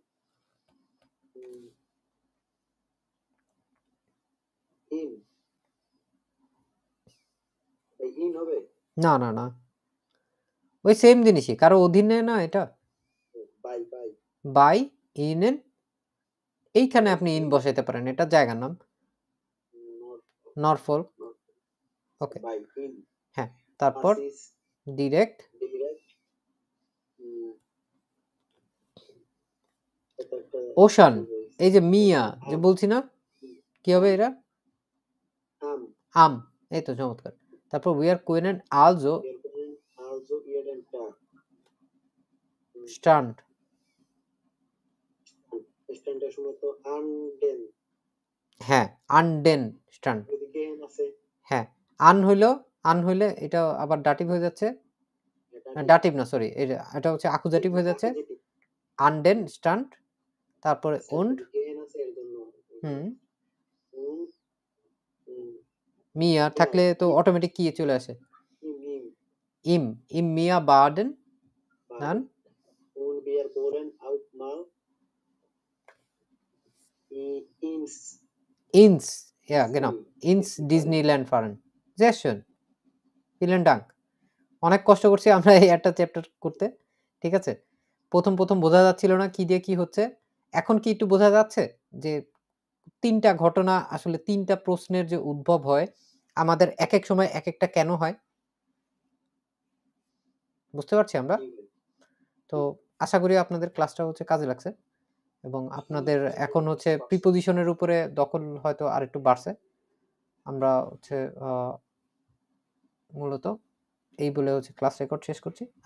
E: in এই ইন হবে
A: না না না ওই সেম জিনিসই কারো অধীনে না এটা
E: বাই বাই
A: বাই ইনেন এইখানে আপনি ইন বসাইতে পারেন এটা জায়গার নাম নরফোল্ক ওকে
E: বাই ইন
A: হ্যাঁ তারপর ডিরেক্ট
E: ডিরেক্ট
A: ওশান এই যে মিয়া যে বলছি না কি হবে এরা
E: আম
A: আম এই তো চমৎকার তারপর উই আর কোয়েনেন আলজো
E: also ihren Tag
A: স্টান্ট
E: স্ট্যান্ডের সময় তো আনডেন
A: হ্যাঁ আনডেন স্টান্ট
E: ওদিকে আছে
A: হ্যাঁ আন হইলে এটা আবার ডাটিভ হয়ে যাচ্ছে ডাটিভ না সরি এটা হচ্ছে আকুজাটিভ হয়ে যাচ্ছে আনডেন স্টান্ট তারপরে উন্ড হুম মিয়া থাকলে তো অটোমেটিক কি চলে আসে ইম মিয়া burden dann
E: und wir wollen auch mal
A: ins ja genau ins Disneyland fahren sehr schön vielen Dank অনেক কষ্ট করছি আমরা এই একটা চ্যাপ্টার করতে ঠিক আছে প্রথম বোঝা যাচ্ছিল না কি দিয়ে কি হচ্ছে এখন কি একটু বোঝা যাচ্ছে যে তিনটা ঘটনা আসলে তিনটা প্রশ্নের যে উদ্ভব হয় আমাদের এক এক সময় এক একটা কেন হয় বুঝতে পারছি আমরা তো আশা করি আপনাদের ক্লাসটা হচ্ছে কাজে লাগছে এবং আপনাদের এখন হচ্ছে প্রিপোজিশনের উপরে দখল হয়তো আরেকটু বাড়ছে আমরা হচ্ছে মূলত এই বলে হচ্ছে ক্লাস রেকর্ড শেষ করছি